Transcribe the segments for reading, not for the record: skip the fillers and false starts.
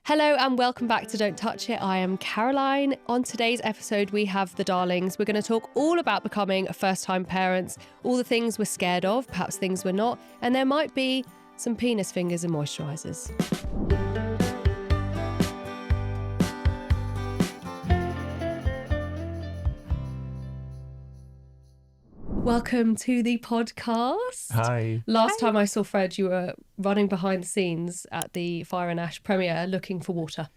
Hello and welcome back to Don't Touch It. I am Caroline. On today's episode, we have the darlings. We're going to talk all about becoming first-time parents, all the things we're scared of, perhaps things we're not, and there might be some penis fingers and moisturisers. Welcome to the podcast. Hi. Last time I saw Fred, you were running behind the scenes at the Fire and Ash premiere looking for water.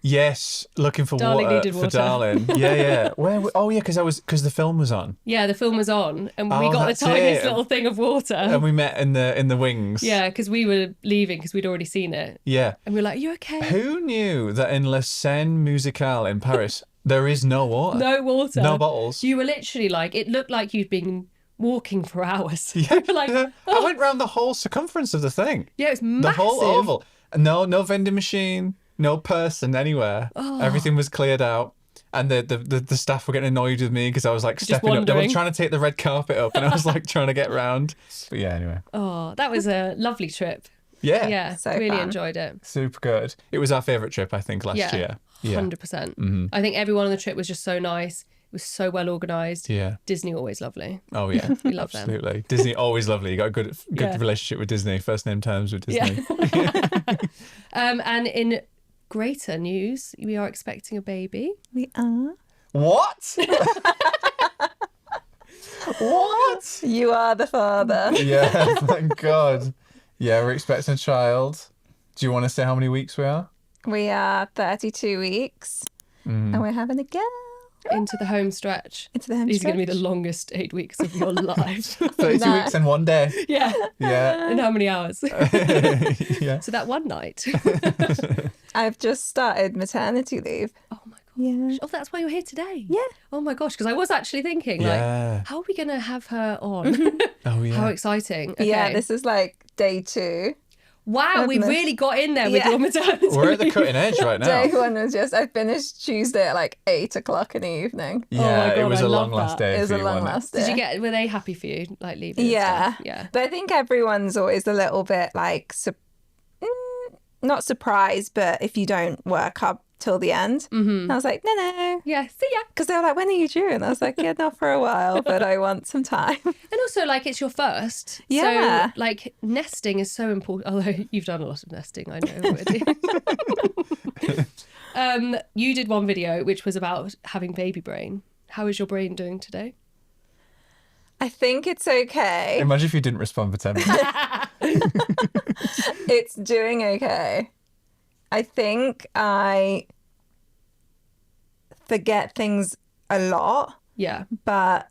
Yes, looking for Darling water needed for water. Darling. Yeah. because the film was on. Yeah, the film was on and we Oh, got the that's tiniest it. little thing of water. And we met in the wings. Yeah, because we were leaving because we'd already seen it. Yeah. And we were like, you okay? Who knew that in La Seine Musicale in Paris, there is no water? No water. No bottles. You were literally like, it looked like you'd been walking for hours. Yeah. You were like, I went round the whole circumference of the thing. yeah, it's The massive. whole oval. No vending machine, no person anywhere. Oh. Everything was cleared out. And the staff were getting annoyed with me because I was like stepping up. They were wandering. trying to take the red carpet up and I was like trying to get round. But yeah, anyway. Oh, that was a lovely trip. Yeah. Yeah, So really fun. enjoyed it. Super good. It was our favourite trip, I think, last year. Yeah. 100%. Mm-hmm. I think everyone on the trip was just so nice. It was so well organised. Yeah. Disney always lovely. Oh, yeah. We love them. Absolutely. Disney, always lovely. You got a good Yeah. relationship with Disney. First name terms with Disney. And in greater news, we are expecting a baby. We are. What? What? You are the father. Yeah, thank God. Yeah, we're expecting a child. Do you want to say how many weeks we are? We are 32 weeks and we're having a girl. Into the home stretch. Into the home These are going to be stretch. the longest 8 weeks of your life. 32 No. weeks and 1 day. Yeah. Yeah. In how many hours? Yeah. So that one night. I've just started maternity leave. Oh my gosh. Yeah. Oh, that's why you're here today. Yeah. Oh my gosh, because I was actually thinking, Yeah. like, how are we going to have her on? Oh, yeah. How exciting. Okay. Yeah, this is like day 2. Wow, we Goodness. really got in there with Yeah. your maternity We're at the leave. cutting edge right now. Day 1 was just, I finished Tuesday at like 8 o'clock in the evening. Yeah, Oh my it God, was I a love long last that. day. It was for a you, long wasn't it? last day. Did you get, were they happy for you, like leaving? and Yeah. stuff? Yeah. But I think everyone's always a little bit like, not surprised, but if you don't work up till the end. Mm-hmm. And I was like, no. Yeah, see ya. Because they were like, when are you due? And I was like, yeah, not for a while, but I want some time. And also, like, it's your first. Yeah. So, like, nesting is so important. Although you've done a lot of nesting, I know already. You did one video which was about having baby brain. How is your brain doing today? I think it's okay. Imagine if you didn't respond for 10 minutes. It's doing okay. I think I forget things a lot, Yeah. but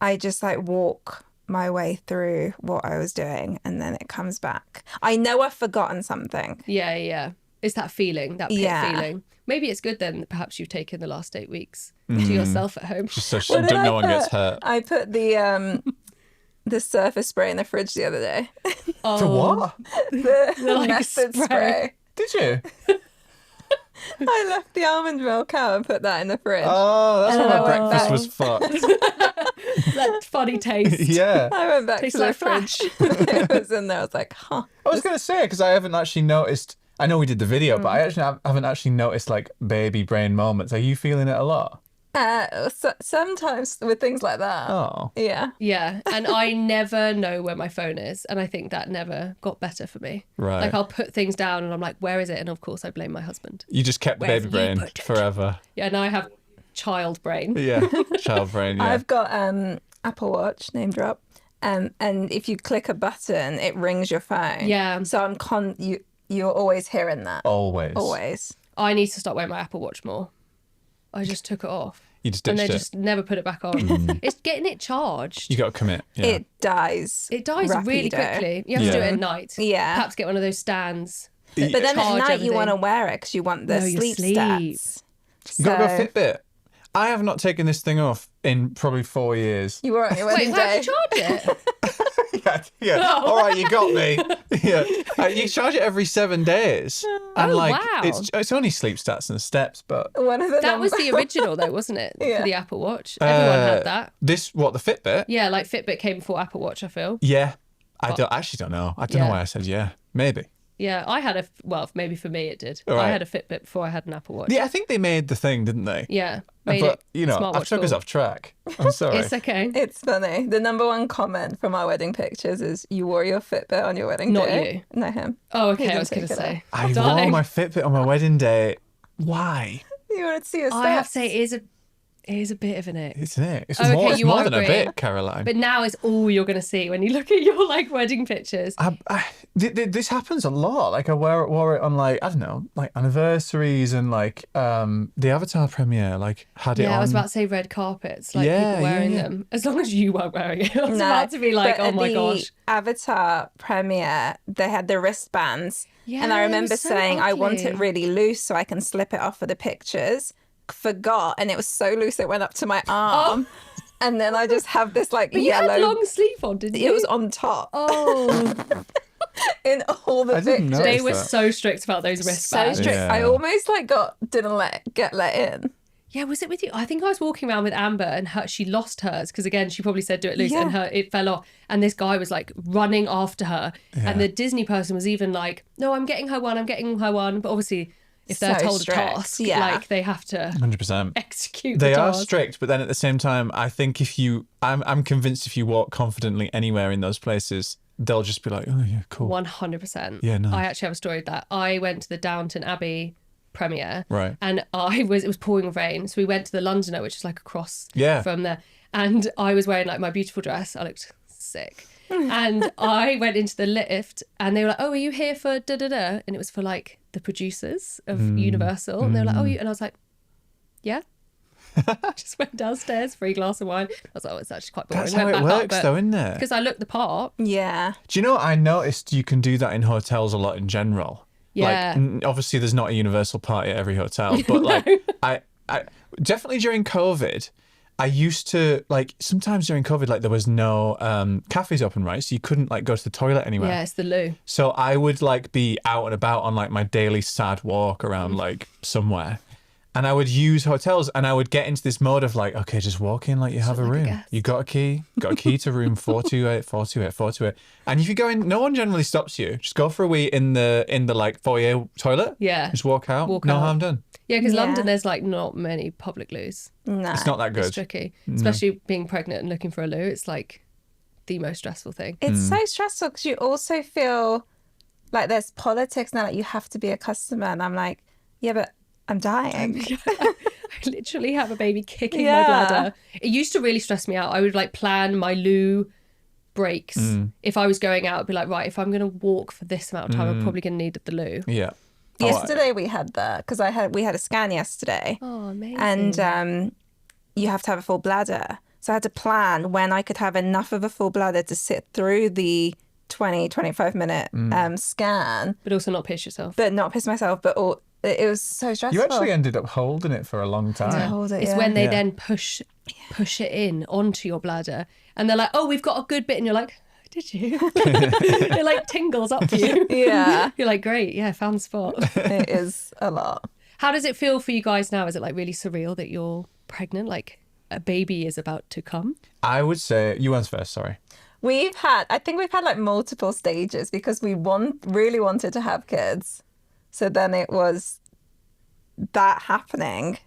I just like walk my way through what I was doing and then it comes back. I know I've forgotten something. Yeah. It's that feeling, that pit Yeah. feeling. Maybe it's good then that perhaps you've taken the last 8 weeks to yourself at home. Just so What did I no one gets put? hurt. I put the surface spray in the fridge the other day. Oh, For what? The like method spray. spray. Did you? I left the almond milk out and put that in the fridge. Oh, that's And why then my I went breakfast back. was fucked. that funny taste. Yeah. I went back Tastes to the like fridge. It was in there. I was like, huh. I was going to say, because I haven't actually noticed, I know we did the video, but I actually haven't actually noticed like baby brain moments. Are you feeling it a lot? Sometimes with things like that. Oh. Yeah. Yeah, and I never know where my phone is, and I think that never got better for me. Right. Like I'll put things down, and I'm like, "Where is it?" And of course, I blame my husband. You just kept the Where's baby you brain put it? forever. Yeah, now I have child brain. Yeah. Child brain, yeah. I've got Apple Watch, name drop. And if you click a button, it rings your phone. Yeah. So you're always hearing that. Always. Always. I need to start wearing my Apple Watch more. I just took it off, You just and ditched they it. just never put it back on. It's getting it charged. You got to commit. Yeah. It dies. It dies really rapido. quickly. You have to do Yeah. it at night. Yeah. Perhaps get one of those stands. But then at Charge night you want to everything. wear it because you want the No, your sleep sleep. stats. You got to go So- Fitbit. I have not taken this thing off in probably 4 years. You were on your Wait, wedding how do day. you charge it? Yeah. Oh. All right, you got me. Yeah. You charge it every 7 days. And Oh, like, wow. it's only sleep stats and steps, but One of the That was the original, though, wasn't it? Yeah. For the Apple Watch. Everyone had that. the Fitbit? Yeah, like Fitbit came before Apple Watch, I feel. Yeah. I actually don't know. I don't Yeah. know why I said yeah. Maybe. Yeah, I had maybe for me it did. Right. I had a Fitbit before I had an Apple Watch. Yeah, I think they made the thing, didn't they? Yeah, made But, it you know, smartwatch I've took us cool. off track. I'm sorry. It's okay. It's funny. The number one comment from our wedding pictures is you wore your Fitbit on your wedding Not day. you. No, him. Oh, He okay. I didn't was going to take it say. I wore Darling, my Fitbit on my wedding day. Why? You wanted to see your steps. I have to say it is a bit of an ick. Isn't it? It's Okay, more, it's you more are than a agreeing. bit, Caroline. But now it's all you're going to see when you look at your like wedding pictures. This happens a lot. Like I wore it on like, I don't know, like anniversaries and like the Avatar premiere, like had it on. Yeah, I was about to say red carpets, like Yeah, people wearing yeah. them. As long as you weren't wearing it. I was No, about to be like, but oh at my the gosh. Avatar premiere, they had the wristbands. Yeah, and I they were remember so saying, I want ugly. it really loose so I can slip it off for the pictures. Forgot, and it was so loose it went up to my arm. And then I just have this like But you yellow. had long sleeve on, didn't you? It was on top Oh, in all the I didn't pictures. notice they were that. so strict about those So wristbands. strict. Yeah. I almost like didn't get let in. Yeah, was it with you? I think I was walking around with Amber and she lost hers because again she probably said do it loose and it fell off and this guy was like running after her and the Disney person was even like, no, I'm getting her one, but obviously if they're So told strict, a task, yeah. like they have to 100%. execute They the are task. strict, but then at the same time, I think I'm convinced if you walk confidently anywhere in those places, they'll just be like, oh yeah, cool. 100%. Yeah, nice. I actually have a story of that. I went to the Downton Abbey premiere, Right. and it was pouring with rain, so we went to the Londoner, which is like across Yeah. from there, and I was wearing like my beautiful dress. I looked sick. And I went into the lift and they were like, oh, are you here for da-da-da? And it was for like the producers of Universal. And they were like, oh, and I was like, yeah. Just went downstairs, free glass of wine. I was like, oh, it's actually quite boring. That's how it works though, isn't it? Because I looked the part. Yeah. Do you know what I noticed you can do that in hotels a lot in general? Yeah. Like, obviously there's not a universal party at every hotel, but like I definitely during COVID, I used to like sometimes during COVID, like there was no cafes open, right? So you couldn't like go to the toilet anywhere. Yeah, it's the loo. So I would like be out and about on like my daily sad walk around like somewhere. And I would use hotels and I would get into this mode of like, okay, just walk in like you have a like a room. guest. You got a key to room 428, 428, 428. And if you go in, no one generally stops you. Just go for a wee in the like foyer toilet. Yeah. Just walk out. Walk no out. harm done. Yeah, because Yeah. London, there's like not many public loos. No. It's not that good. It's tricky. Especially being pregnant and looking for a loo. It's like the most stressful thing. It's so stressful because you also feel like there's politics now, like you have to be a customer. And I'm like, yeah, but I'm dying. I literally have a baby kicking Yeah. my bladder. It used to really stress me out. I would like plan my loo breaks. If I was going out, I'd be like, right, if I'm going to walk for this amount of time, I'm probably going to need the loo. Yeah. Yesterday we had that because we had a scan yesterday. Oh, amazing. And you have to have a full bladder. So I had to plan when I could have enough of a full bladder to sit through the 25 minute scan, but also not piss yourself. but not piss myself. But it was so stressful. You actually ended up holding it for a long time. Hold it, It's yeah. when they Yeah. then push it in onto your bladder and they're like, oh, we've got a good bit. And you're like, did you? It like tingles up for you. Yeah. You're like, great. Yeah, found the spot. It is a lot. How does it feel for you guys now? Is it like really surreal that you're pregnant? Like a baby is about to come? I would say you went first, sorry. I think we've had like multiple stages because we really wanted to have kids. So then it was that happening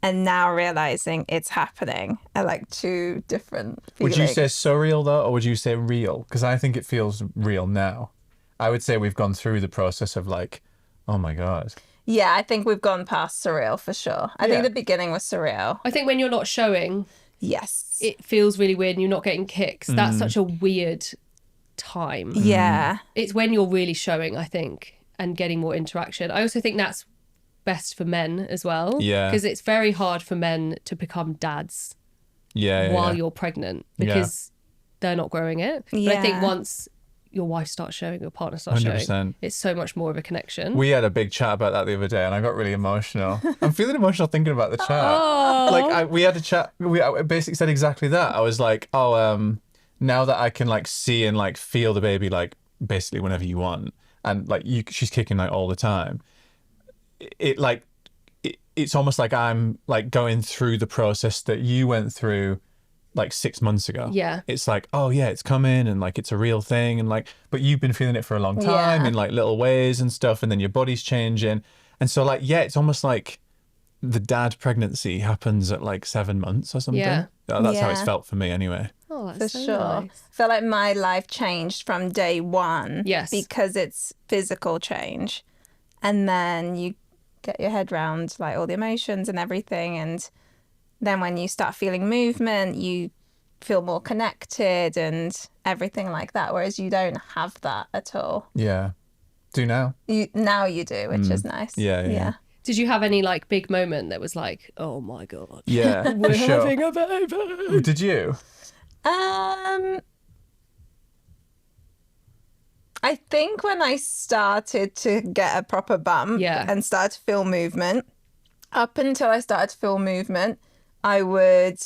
and now realizing it's happening are like two different Would feelings. you say surreal though, or would you say real? Because I think it feels real now. I would say we've gone through the process of like, oh my God. Yeah, I think we've gone past surreal for sure. I Yeah. think the beginning was surreal. I think when you're not showing, Yes. it feels really weird and you're not getting kicks. That's such a weird time. Yeah. It's when you're really showing, I think, and getting more interaction. I also think that's best for men as well. Yeah. Because it's very hard for men to become dads Yeah. while you're pregnant because they're not growing it. But I think Yeah. once your wife starts showing, your partner starts showing, 100%. it's so much more of a connection. We had a big chat about that the other day, and I got really emotional. I'm feeling emotional thinking about the chat. Oh. Like we had a chat. I basically said exactly that. I was like, oh, now that I can like see and like feel the baby, like basically whenever you want, and like she's kicking like all the time. It's almost like I'm like going through the process that you went through like 6 months ago. Yeah. It's like, oh yeah, it's coming and like it's a real thing and like, but you've been feeling it for a long time Yeah. in like little ways and stuff, and then your body's changing. And so like, yeah, it's almost like the dad pregnancy happens at like 7 months or something. Yeah. That's how it's Yeah. felt for me anyway. Oh, For that's so sure. nice. I feel like my life changed from day one. Yes. Because it's physical change. And then you get your head round like all the emotions and everything. And then when you start feeling movement, you feel more connected and everything like that. Whereas you don't have that at all. Yeah. Do now. Now you do, which is nice. Yeah. Did you have any like big moment that was like, oh my God, Yeah. we're for sure. having a baby? Did you? I think when I started to get a proper bump Yeah. and start to feel movement, up until I started to feel movement, I would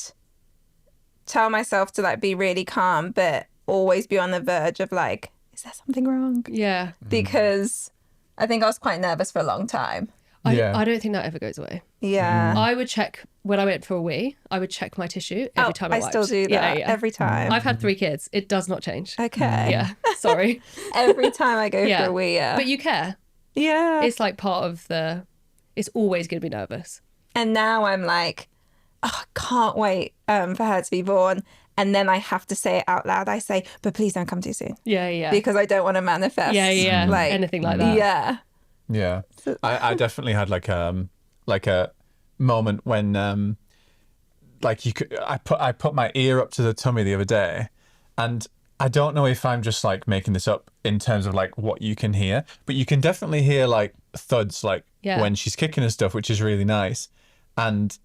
tell myself to like be really calm, but always be on the verge of like, is there something wrong? Yeah. Because I think I was quite nervous for a long time. Yeah. I don't think that ever goes away. Yeah. I would check when I went for a wee. I would check my tissue every time I I wiped. still do that Yeah. every time. I've had 3 kids. It does not change. Okay. Yeah. Sorry. Every time I go Yeah. for a wee. Yeah. But you care. Yeah. It's like part of the. It's always going to be nervous. And now I'm like, oh, I can't wait for her to be born. And then I have to say it out loud. I say, but please don't come too soon. Yeah. Yeah. Because I don't want to manifest. Yeah. Like, Anything like that. Yeah. Yeah. I definitely had like a moment when like you could I put my ear up to the tummy the other day, and I don't know if I'm just like making this up in terms of like what you can hear, but you can definitely hear like thuds like Yeah. when she's kicking and stuff, which is really nice. And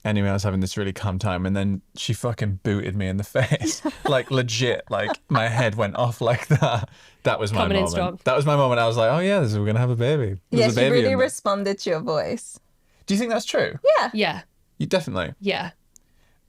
anyway, I was having this really calm time, and then she fucking booted me in the face. Like legit, like my head went off like that. That was my Coming in moment. strong. That was my moment. I was like, oh yeah, we're gonna have a baby. There's Yeah, a she baby really in there. responded to your voice. Do you think that's true? Yeah. Yeah. You definitely. Yeah.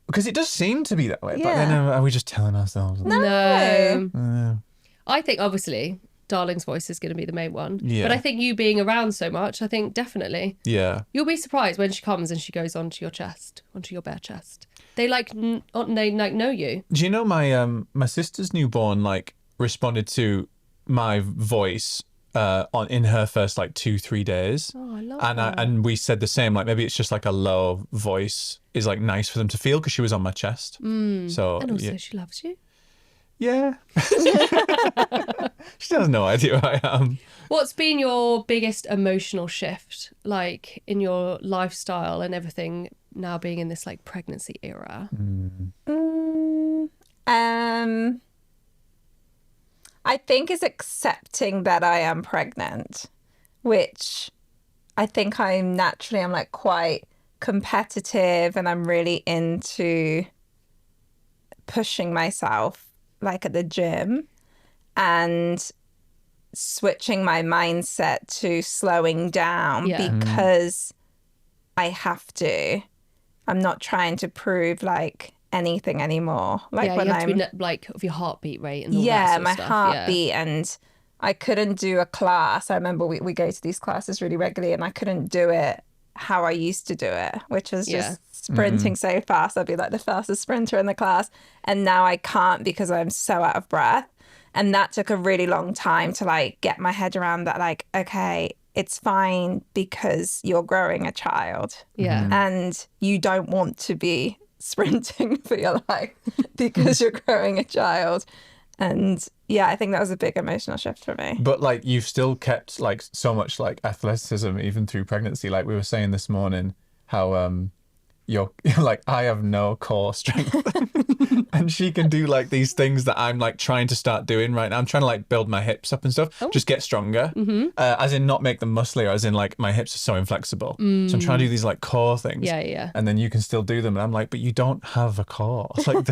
Because it does seem to be that way. But Yeah. then are we just telling ourselves? No. I think obviously Darling's voice is going to be the main one. Yeah. But I think you being around so much, I think definitely. Yeah. You'll be surprised when she comes and she goes onto your chest, onto your bare chest. They like know you. Do you know my sister's newborn like responded to my voice in her first like 2-3 days. Oh, I love And that. and we said the same, like maybe it's just like a low voice is like nice for them to feel because she was on my chest. So And also yeah. she loves you. Yeah. She has no idea who I am. What's been your biggest emotional shift, like in your lifestyle and everything now being in this like pregnancy era? I think is accepting that I am pregnant, which I think I'm like quite competitive and I'm really into pushing myself like at the gym and switching my mindset to slowing down Yeah. because I have to. I'm not trying to prove like anything anymore. Like yeah, when you have I'm to be like of your heartbeat rate and all that yeah, sort of my stuff. heartbeat. And I couldn't do a class. I remember we go to these classes really regularly and I couldn't do it how I used to do it, which was Yeah. just sprinting so fast. I'd be like the fastest sprinter in the class. And now I can't because I'm so out of breath. And that took a really long time to like get my head around that, like, okay, it's fine because you're growing a child. Yeah. And you don't want to be sprinting for your life because you're growing a child. And yeah, I think that was a big emotional shift for me. But like you've still kept like so much like athleticism even through pregnancy. Like we were saying this morning, how you're like, I have no core strength. And she can do like these things that I'm like trying to start doing right now. I'm trying to like build my hips up and stuff, just get stronger. As in not make them musclier, as in like my hips are so inflexible. So I'm trying to do these like core things. Yeah. And then you can still do them. And I'm like, but you don't have a core. Like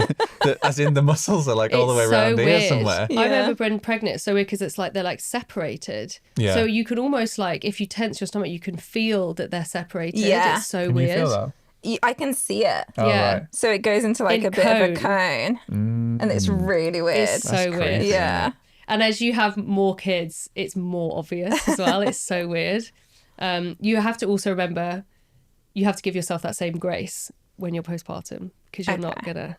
as in the muscles are like all the way It's around so here weird. somewhere. I remember when pregnant, it's so weird because it's like they're like separated. Yeah. So you can almost like, if you tense your stomach, you can feel that they're separated. Yeah. It's so Can weird. you feel that? I can see it. Oh, Yeah. right. So it goes into like In a bit of a cone. And it's really weird. It's so weird. crazy. Yeah. And as you have more kids, it's more obvious as well. It's so weird. You have to also remember, you have to give yourself that same grace when you're postpartum because you're not Okay. gonna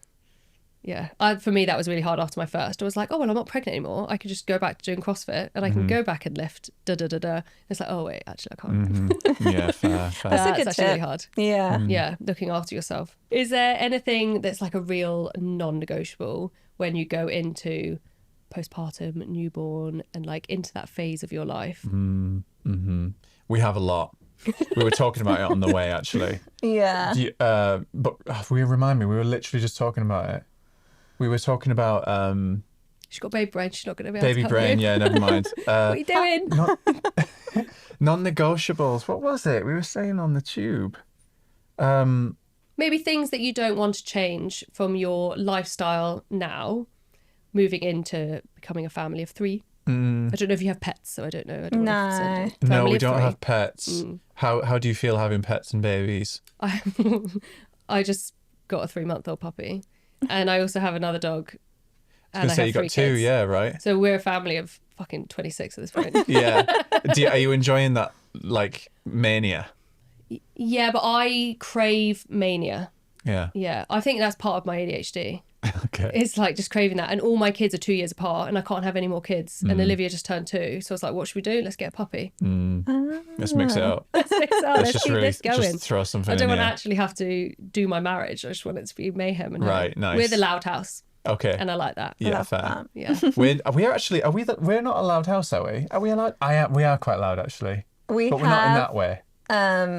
Yeah. For me, that was really hard after my first. I was like, oh, well, I'm not pregnant anymore. I could just go back to doing CrossFit and I can go back and lift. It's like, oh, wait, actually, I can't. Yeah, fair. That's a good actually really tip. hard. Yeah. Yeah, looking after yourself. Is there anything that's like a real non-negotiable when you go into postpartum, newborn, and like into that phase of your life? We have a lot. We were talking about it on the way, actually. Yeah. But we remind me, we were literally just talking about it. We were talking about She's got baby brain. She's not going to be able baby to help brain. you. Yeah, never mind. What are you doing? Non-negotiables. What was it we were saying on the tube? Maybe things that you don't want to change from your lifestyle now, moving into becoming a family of 3. I don't know if you have pets, so I don't know. I don't want to say No, family we of don't 3. have pets. How do you feel having pets and babies? I just got a 3-month-old puppy, and I also have another dog. I was going to say you got 2, kids. yeah, right? So we're a family of fucking 26 at this point. Yeah. Are you enjoying that, like, mania? Yeah, but I crave mania. Yeah. Yeah, I think that's part of my ADHD. Okay. It's like just craving that. And all my kids are 2 years apart and I can't have any more kids. And Olivia just turned 2. So I was like, what should we do? Let's get a puppy. Let's mix it up. Let's just keep this going. just throw something I don't in want to here. actually have to do my marriage. I just want it to be mayhem. And Right, nice. We're the loud house. Okay. And I like that. Yeah, Love fair. that. Yeah. We're not a loud house, are we? Are we allowed? We are quite loud, actually. We But we're not in have that way.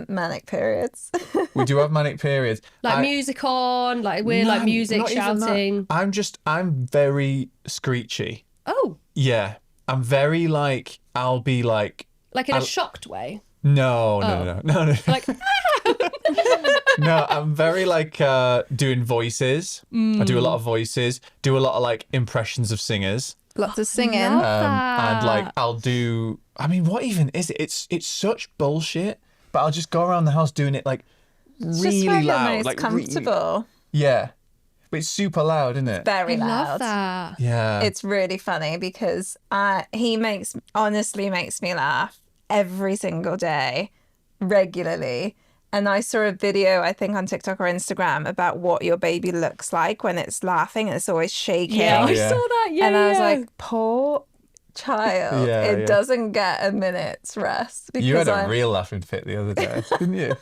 manic periods. We do have manic periods. Like music on, like we're like music not even that. shouting. I'm very screechy. Oh, Yeah. I'm very like, I'll be like, like in a shocked way. no. Like, No, I'm very like doing voices. I do a lot of voices, do a lot of like impressions of singers. Lots of singing. love And like that. I'll do, I mean, what even is it? It's such bullshit, but I'll just go around the house doing it like It's really just where loud. you're most like comfortable. yeah. But it's super loud, isn't it? Very I loud. love that. Yeah. It's really funny because he honestly makes me laugh every single day, regularly. And I saw a video, I think on TikTok or Instagram, about what your baby looks like when it's laughing and it's always shaking. Yeah, I yeah. saw that. Yeah, and I was yeah. like, poor child. Yeah, it yeah. doesn't get a minute's rest You had because a real laughing fit the other day, didn't you?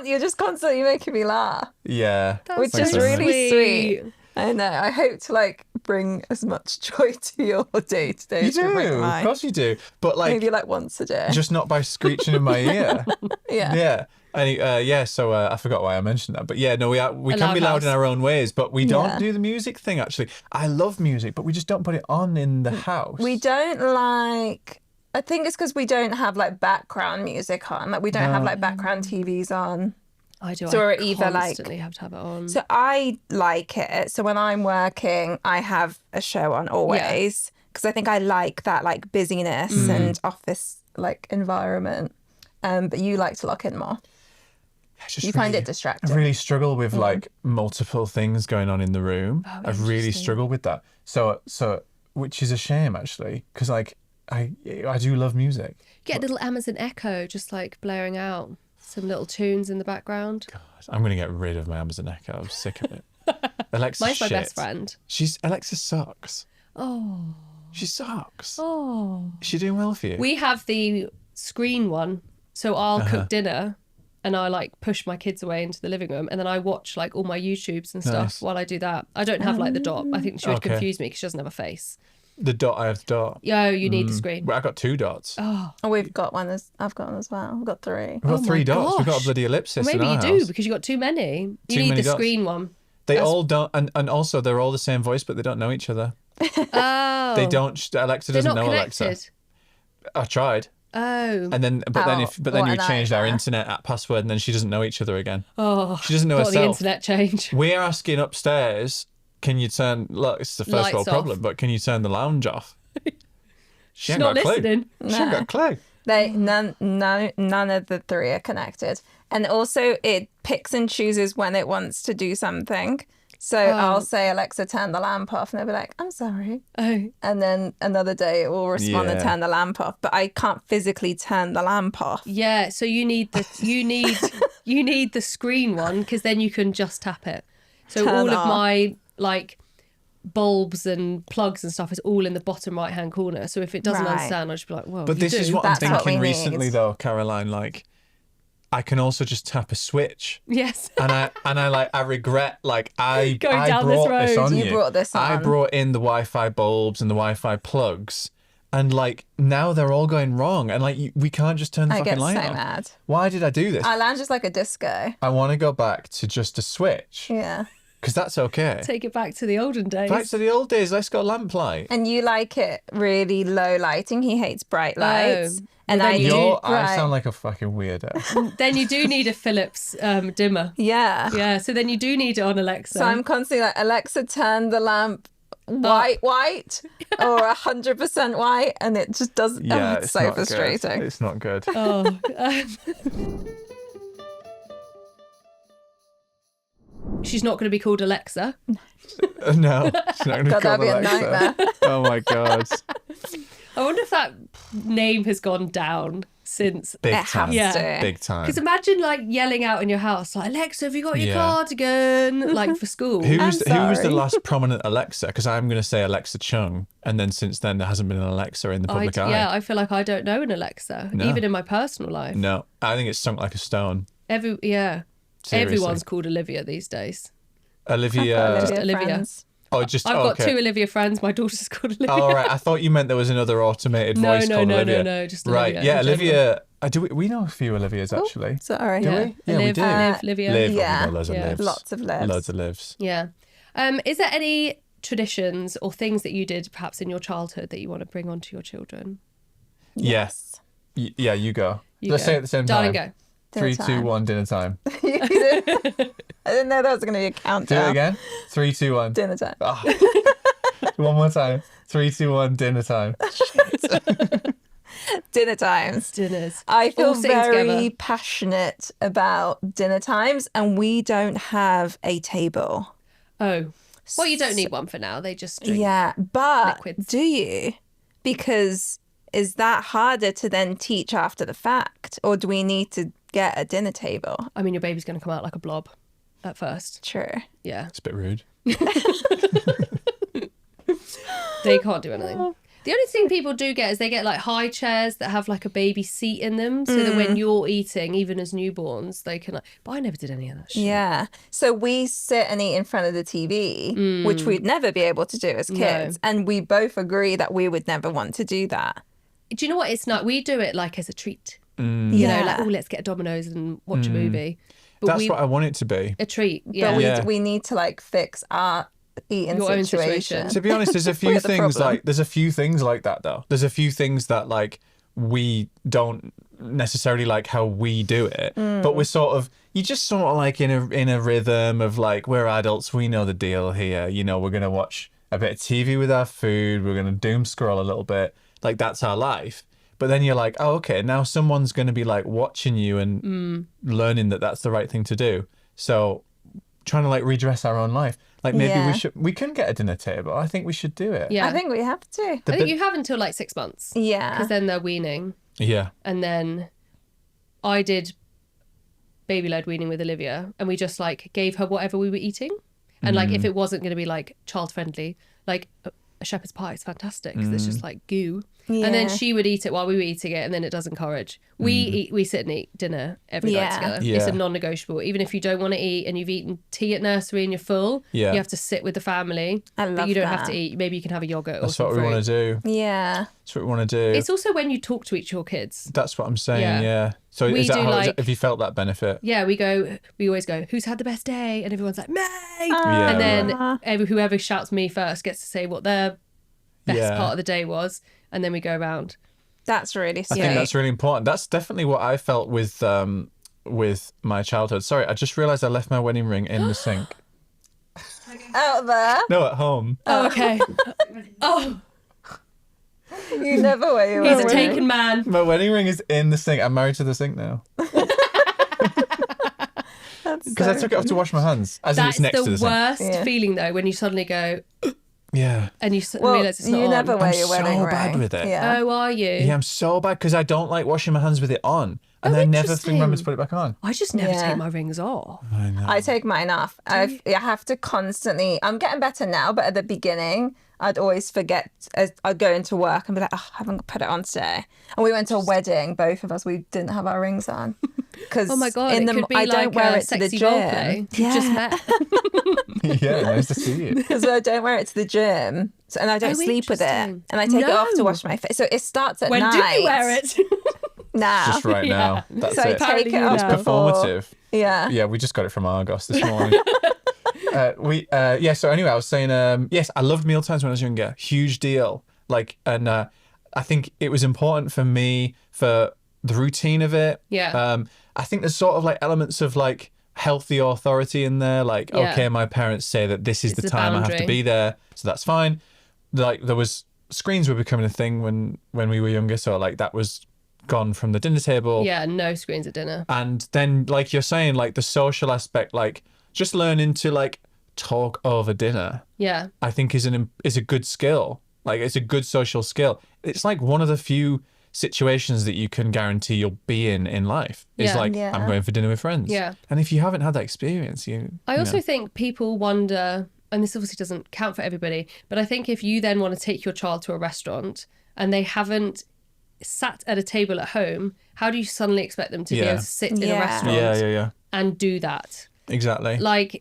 you're just constantly making me laugh. Yeah. Which Thanks is very really much. sweet. I know. I hope to like bring as much joy to your day to day. You do, of course you do. But like, Maybe like once a day. just not by screeching in my ear. Yeah. Yeah. So I forgot why I mentioned that. But yeah, no, we can loud be loud house. in our own ways, but we don't Yeah. do the music thing, actually. I love music, but we just don't put it on in the house. We don't like. I think it's because we don't have like background music on. Like we don't have like background TVs on. I do. So I we're either, like- constantly have to have it on. So I like it. So when I'm working, I have a show on always because I think I like that like busyness and office like environment. But you like to lock in more. It's just You find it distracting. I really struggle with like multiple things going on in the room. Oh, I really interesting. struggle with that. So which is a shame, actually, because like I do love music. Get a little Amazon Echo just like blaring out some little tunes in the background. I'm going to get rid of my Amazon Echo. I'm sick of it. Alexa Mine's my shit. best friend. Alexa sucks. Oh. She sucks. Oh. Is she doing well for you? We have the screen one. So I'll cook dinner and I like push my kids away into the living room and then I watch like all my YouTubes and stuff Nice. while I do that. I don't have like the dot. I think she would Okay. confuse me because she doesn't have a face. The dot, I have the dot. Yo, you need the screen. Well, I got 2 dots. Oh, Oh, I've got one as well. I've got 3. We've got oh 3 my dots. We've got a gosh. bloody ellipsis maybe in our you house. do because you got too many. You Too need many the dots. screen one. They all don't, and also they're all the same voice, but they don't know each other. Oh. They don't. Alexa They're doesn't not know connected. Alexa. I tried, Oh. and then but then what you a changed our nightmare. internet app password, and then she doesn't know each other again. Oh. She doesn't know Got the herself. internet change. We're asking upstairs, can you turn? Look, it's the first Lights world off. problem, but can you turn the lounge off? She She's ain't not got a clue. listening. She ain't got a clue. None of the 3 are connected. And also it picks and chooses when it wants to do something. So I'll say, Alexa, turn the lamp off. And they'll be like, I'm sorry. Oh. And then another day it will respond and Yeah. turn the lamp off. But I can't physically turn the lamp off. Yeah, so you need you need the screen one because then you can just tap it. So Turn all of off. my like bulbs and plugs and stuff is all in the bottom right hand corner. So if it doesn't Right. understand, I'll just be like, well, But if you this is do, what I'm That's what we thinking need. recently, though, Caroline. Like, I can also just tap a switch, yes. and I regret like I Going down this brought this road. on You you. brought this I on. brought in the Wi-Fi bulbs and the Wi-Fi plugs, and like now they're all going wrong, and like we can't just turn the I fucking get so light on. mad. Why did I do this? I land just like a disco. I want to go back to just a switch Yeah. because that's okay. Take it back to the olden days. Back to the old days. Let's go lamplight. And you like it really low lighting. He hates bright lights. And Well, I then you do do- I bright. sound like a fucking weirdo. Then you do need a Philips dimmer. Yeah. Yeah, so then you do need it on Alexa. So I'm constantly like, Alexa, turn the lamp white or 100% white. And it just doesn't. Yeah, it's so not good. frustrating. It's not good. Oh. She's not going to be called Alexa. No, it's not going to God, call that'd be a Alexa. nightmare. Oh my god, I wonder if that name has gone down since. big It time, has Yeah. to. big time. Because imagine like yelling out in your house, like, Alexa, have you got your Yeah. cardigan? Like for school. Who was the sorry. last prominent Alexa? Because I'm going to say Alexa Chung, and then since then there hasn't been an Alexa in the public eye. Yeah, I feel like I don't know an Alexa, No. even in my personal life. No, I think it's sunk like a stone. Yeah. Seriously. Everyone's called Olivia these days. Olivia. Just Olivia. friends. Oh, just I've got okay. 2 Olivia friends. My daughter's called Olivia. Oh, right. I thought you meant there was another automated No, voice no, called no, Olivia. no, just right. Olivia Yeah, in Olivia. We know a few Olivias actually. Sorry. Do Yeah. we? Yeah, we Liv, do. Liv, Livia. Liv, Yeah. we know loads of Yeah. lives. Lots of lives. Loads of lives. Yeah. Is there any traditions or things that you did perhaps in your childhood that you want to bring onto your children? Yes. Yeah, you go. You Let's go. say it at the same Darling, time. go. 3, Dinner 2, time. 1, dinner time. I didn't know that was going to be a Do countdown. it again. 3, 2, 1. Dinner time. One more time. 3, 2, 1, dinner time. Dinner times. Dinners. I feel All sitting very together. passionate about dinner times, and we don't have a table. Oh. Well, you don't need one for now. They just drink. Yeah, but liquids. do you? Because is that harder to then teach after the fact, or do we need to get a dinner table? I mean, your baby's going to come out like a blob at first. True. Yeah. It's a bit rude. They can't do anything. The only thing people do get is they get like high chairs that have like a baby seat in them so that when you're eating, even as newborns, they can like, but I never did any of that shit. Yeah. So we sit and eat in front of the TV, which we'd never be able to do as kids. And we both agree that we would never want to do that. Do you know what? It's not, we do it like as a treat. You Yeah. know, like, oh, let's get Domino's and watch a movie. But That's what I want it to be. a treat. Yeah. But Yeah. we need to like fix our eating Your own situation. situation. To be honest, there's a few We're the things problem. there's a few things like that though. There's a few things that like we don't necessarily like how we do it, but we're sort of you just sort of like in a rhythm of like we're adults, we know the deal here. You know, we're gonna watch a bit of TV with our food. We're gonna doom scroll a little bit. Like that's our life. But then you're like, oh, okay, now someone's gonna be like watching you and learning that that's the right thing to do. So trying to like redress our own life. Like maybe Yeah. we can get a dinner table. I think we should do it. Yeah. I think we have to. I think you have until like 6 months. Yeah. Because then they're weaning. Yeah. And then I did baby-led weaning with Olivia, and we just like gave her whatever we were eating. And like if it wasn't going to be like child-friendly, like a shepherd's pie is fantastic because it's just like goo. And then Yeah. she would eat it while we were eating it, and then it does encourage. We sit and eat dinner every night Yeah. together. It's Yeah. a non-negotiable. Even if you don't want to eat and you've eaten tea at nursery and you're full, Yeah. you have to sit with the family. I But love you don't have that. to eat. Maybe you can have a yogurt or That's some what we fruit. want to do. Yeah. That's what we want to do. It's also when you talk to your kids. That's what I'm saying. Yeah. Yeah. So We is that do how? like- Have you felt that benefit? Yeah, we always go, who's had the best day? And everyone's like, me! Yeah, and then whoever shouts me first gets to say what their best Yeah. part of the day was. And then we go around. That's really I sweet. think that's really important. That's definitely what I felt with my childhood. Sorry, I just realised I left my wedding ring in the sink. Out there. No, at home. Oh, okay. Oh, You never wear your he's a wedding taken ring. man. My wedding ring is in the sink. I'm married to the sink now That's because I so took it off to wash my hands. As in That's it's next to the the sink. worst Yeah. feeling, though, when you suddenly go Yeah. and you Well, realise it's not you on. never wear I'm your so wedding ring. bad with it. Yeah. Oh, are you? Yeah, I'm so bad because I don't like washing my hands with it on. and I never think remember to interesting. put it back on. I just never Yeah. take my rings off. I know. I take mine off. I have to constantly. I'm getting better now, but at the beginning, I'd always forget. I'd go into work and be like, "Oh, I haven't put it on today." And we went to a wedding. Both of us, we didn't have our rings on. Because Oh my God, it could be I like don't wear a it to the sexy role play. gym. You've just met. Yeah, nice to see you. Because I don't wear it to the gym, and I don't Oh, sleep with it, interesting. and I take it off to No. wash my face. So it starts at When night. do you wear it? Now. Just right now. That's So I it. take Apparently it you off know. before. Performative. Yeah. Yeah, we just got it from Argos this morning. So anyway, I was saying, yes, I loved mealtimes when I was younger. Huge deal. I think it was important for me for the routine of it. Yeah. I think there's sort of like elements of like healthy authority in there. Like, Yeah. okay, my parents say that this is It's the a time I have to boundary. be there, so that's fine. Like there was screens were becoming a thing when we were younger, so like that was gone from the dinner table. Yeah, no screens at dinner. And then, like you're saying, like the social aspect, like just learning to like talk over dinner, Yeah. I think is a good skill. Like it's a good social skill. It's like one of the few situations that you can guarantee you'll be in life. It's Yeah. like Yeah. I'm going for dinner with friends. Yeah. And if you haven't had that experience, I also think people wonder, and this obviously doesn't count for everybody, but I think if you then want to take your child to a restaurant and they haven't sat at a table at home, how do you suddenly expect them to be Yeah. able to sit in a Yeah. restaurant yeah, and do that? exactly. Like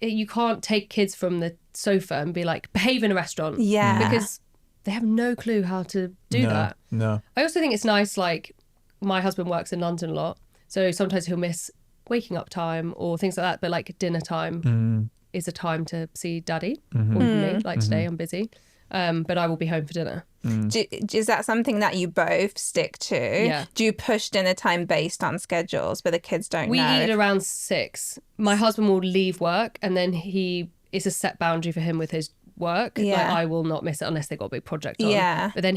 you can't take kids from the sofa and be like, behave in a restaurant. Yeah. Because they have no clue how to do that. No. I also think it's nice, like, my husband works in London a lot, so sometimes he'll miss waking up time or things like that, but like dinner time is a time to see daddy or me. Like today I'm busy, but I will be home for dinner. Is that something that you both stick to? Yeah. Do you push dinner time based on schedules, but the kids don't We know? eat around 6. My husband will leave work and then it's a set boundary for him with his work. Like, Yeah. I will not miss it unless they've got a big project on. Yeah. But then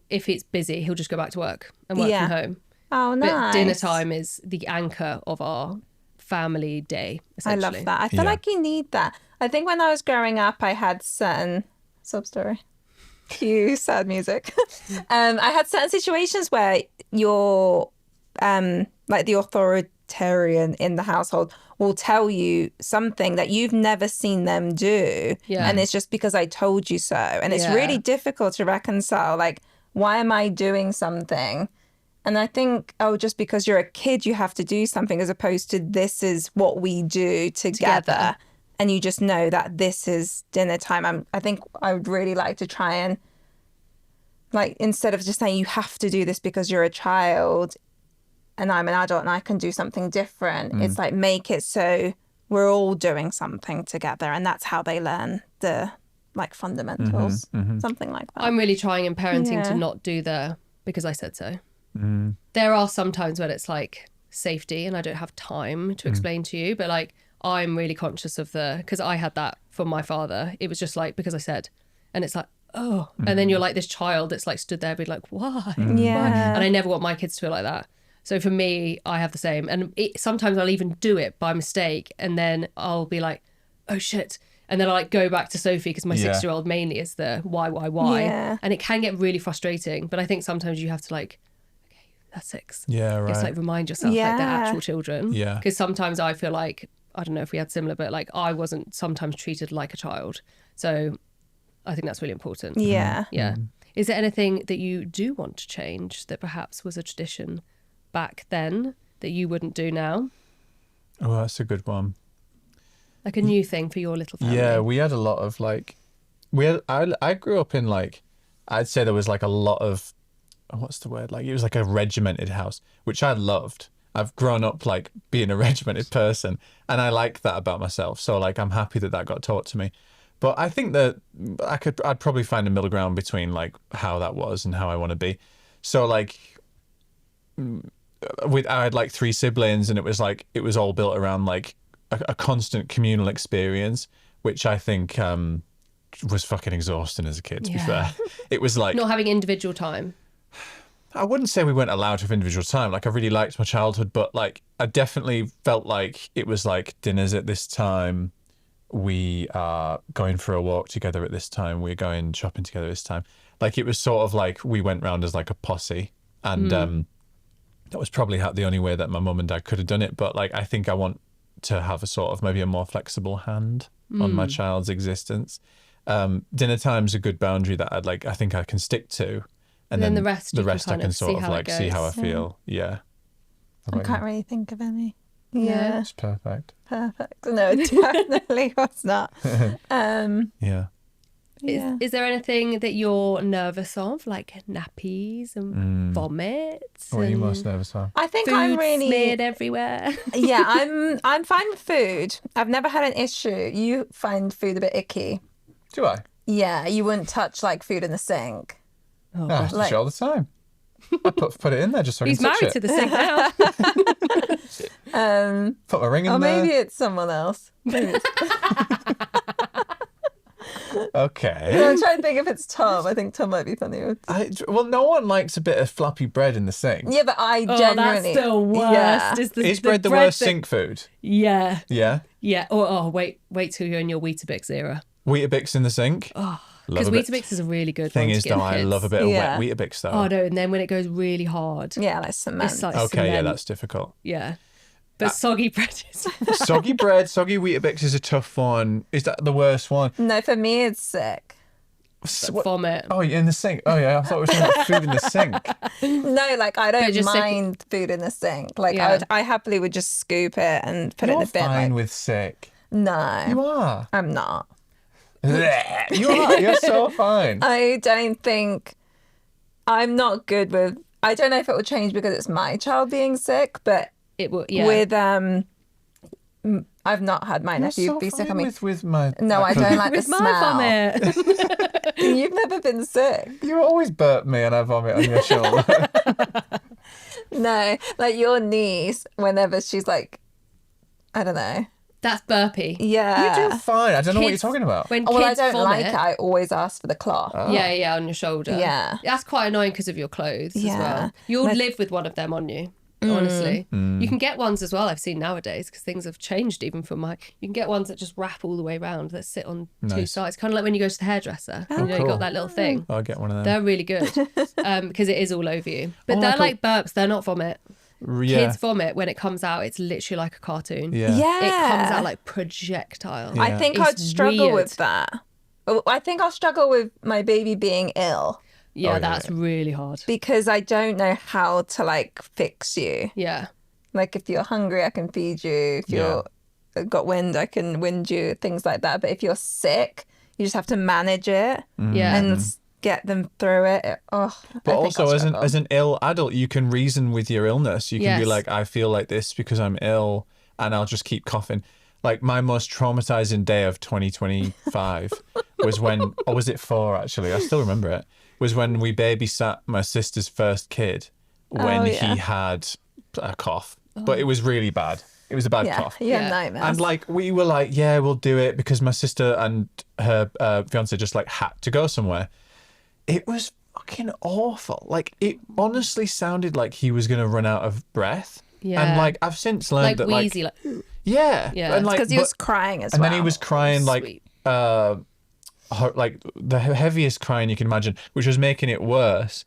if it's busy, he'll just go back to work and work Yeah. from home. Oh, nice. But dinner time is the anchor of our family day, I essentially. love that. I feel Yeah. like you need that. I think when I was growing up, I had certain sub story. Cue sad music. I had certain situations where you're like the authoritarian in the household will tell you something that you've never seen them do. Yeah. And it's just because I told you so. And it's Yeah. really difficult to reconcile. Like, why am I doing something? And I think, just because you're a kid, you have to do something, as opposed to this is what we do together. And you just know that this is dinner time. I think I would really like to try and, like, instead of just saying you have to do this because you're a child and I'm an adult and I can do something different, it's like make it so we're all doing something together. And that's how they learn the, like, fundamentals, something like that. I'm really trying in parenting Yeah. to not do the because I said so. There are some times when it's like safety and I don't have time to explain to you, but like I'm really conscious of because I had that from my father. It was just like, because I said, and it's like, oh, and then you're like this child that's like stood there being like, why? Why? Yeah. And I never want my kids to feel like that. So for me, I have the same. And sometimes I'll even do it by mistake and then I'll be like, oh shit. And then I like go back to Sophie because my Yeah. 6-year-old mainly is the why. Yeah. And it can get really frustrating. But I think sometimes you have to like, okay, that's 6. Yeah, right. It's like remind yourself like they're Yeah. actual children. Yeah. Because sometimes I feel like, I don't know if we had similar, but like I wasn't sometimes treated like a child. So I think that's really important. Yeah. Yeah. Is there anything that you do want to change that perhaps was a tradition back then that you wouldn't do now? Oh, that's a good one. Like a new thing for your little family? Yeah, we had a lot of like, I grew up in like, I'd say there was like a lot of, what's the word? Like it was like a regimented house, which I loved. I've grown up like being a regimented person and I like that about myself. So like, I'm happy that got taught to me. But I think that I'd probably find a middle ground between like how that was and how I want to be. So like, I had like 3 siblings and it was all built around like a constant communal experience, which I think was fucking exhausting as a kid, to be fair. It was like, Not having individual time. I wouldn't say we weren't allowed to have individual time. Like I really liked my childhood, but like I definitely felt like it was like dinners at this time. We are going for a walk together at this time. We're going shopping together this time. Like it was sort of like we went round as like a posse and that was probably the only way that my mum and dad could have done it. But like, I think I want to have a sort of maybe a more flexible hand on my child's existence. Dinner time's a good boundary that I think I can stick to. And then the rest I can sort of like see how I feel. Yeah. I can't really think of any. Yeah. It's perfect. Perfect. No, it definitely was not. Yeah. Is there anything that you're nervous of, like nappies and vomits? What are you most nervous of? I think Food I'm really smeared everywhere. Yeah, I'm fine with food. I've never had an issue. You find food a bit icky. Do I? Yeah, you wouldn't touch like food in the sink. Oh, I have to touch it all the time. I put it in there just so I he's can touch married it. to the sink now. Put my ring in Or there. maybe it's someone else. Okay. I'm trying to think if it's Tom. I think Tom might be funny with. Well, no one likes a bit of floppy bread in the sink. Yeah, but I genuinely. That's the worst. Yeah. Is bread the worst sink food? Yeah. Yeah. Yeah. Wait till you're in your Weetabix era. Weetabix in the sink. Oh, Love because a bit. Weetabix is a really good Thing one is, to give though, I kids. love a bit of Yeah. wet Weetabix, though. Oh no! And then when it goes really hard, Yeah, like cement. it's like Okay, yeah, cement. that's difficult. Yeah. But soggy bread is. Soggy bread, soggy Weetabix is a tough one. Is that the worst one? No, for me it's sick. What- Vomit. Oh, in the sink. Oh, yeah, I thought we were talking about food in the sink. No, like I don't just sick- mind food in the sink. Like Yeah. I happily would just scoop it and put it in You're the bin. fine Like, with sick. no, You are. I'm not. You are. You're so fine. I don't think I'm not good with. I don't know if it will change because it's my child being sick, but It will. Yeah. with I've not had my You're nephew so be sick fine on me. with my... No, I don't like the with my smell. vomit. You've never been sick. You always burp me and I vomit on your shoulder. No, like your niece, whenever she's like, I don't know. That's burpy. Yeah. You do fine. I don't know what you're Kids- talking about. When Oh, well, I kids don't vomit, like it. I always ask for the cloth. Yeah, on your shoulder. Yeah. That's quite annoying because of your clothes as Yeah. well. You'll live with one of them on you. Honestly, you can get ones as well. I've seen nowadays because things have changed. Even for my, you can get ones that just wrap all the way around that sit on two Nice. sides, kind of like when you go to the hairdresser. You cool. you got that little thing. I'll get one of them. They're really good because it is all over you. But Oh, they're cool. like burps. They're not vomit. Yeah. Kids vomit when it comes out. It's literally like a cartoon. Yeah. Yeah. It comes out like projectile. Yeah. I think It's I'd struggle weird. with that. I think I'll struggle with my baby being ill Yeah, Oh, yeah, that's really hard. because I don't know how to like fix you. Yeah. Like if you're hungry, I can feed you. If you're got wind, I can wind you. Things like that. But if you're sick, you just have to manage it Yeah. and get them through it. Oh, But I think also, I'll as struggle. an ill adult, you can reason with your illness. You can be Yes. like, I feel like this because I'm ill, and I'll just keep coughing. Like my most traumatizing day of 2025 was when, or was it 4 actually? I still remember it. Was when we babysat my sister's first kid when yeah. he had a cough, but it was really bad. It was a bad yeah, cough. you have Yeah. nightmares. And like we were like, yeah, we'll do it because my sister and her fiance just like had to go somewhere. It was fucking awful. Like it honestly sounded like he was gonna run out of breath. Yeah. And like I've since learned Like that wheezy. Like, yeah, Yeah. and like because he but- was crying as and well. then he was crying Sweet. like the heaviest crying you can imagine, which was making it worse.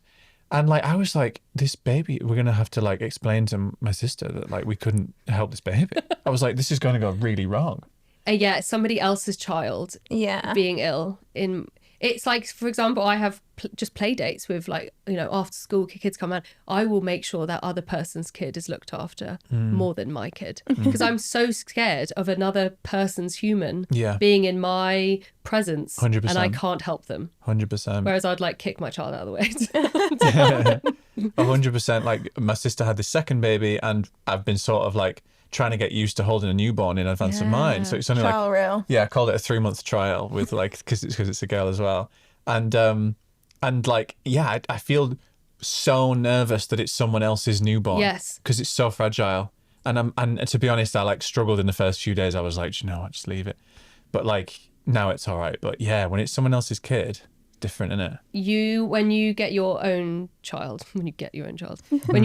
And like I was like, this baby, we're gonna have to like explain to my sister that like we couldn't help this baby. I was like, this is gonna go really wrong. yeah, somebody else's child Yeah. being ill in it's like, for example, I have just play dates with like, after school kids come out. I will make sure that other person's kid is looked after more than my kid because I'm so scared of another person's human Yeah. being in my presence 100%. and I can't help them. 100%. Whereas I'd like kick my child out of the way. 100%. Like my sister had the second baby, and I've been sort of like trying to get used to holding a newborn in advance of mine. So it's only Trial reel. I called it a 3-month trial with like because it's a girl as well, and like I feel so nervous that it's someone else's newborn. Yes. because it's so fragile. And to be honest, I like struggled in the first few days. I was like, you know what, just leave it. But like now it's all right. But yeah, when it's someone else's kid, different, isn't it? When you get your own child, when you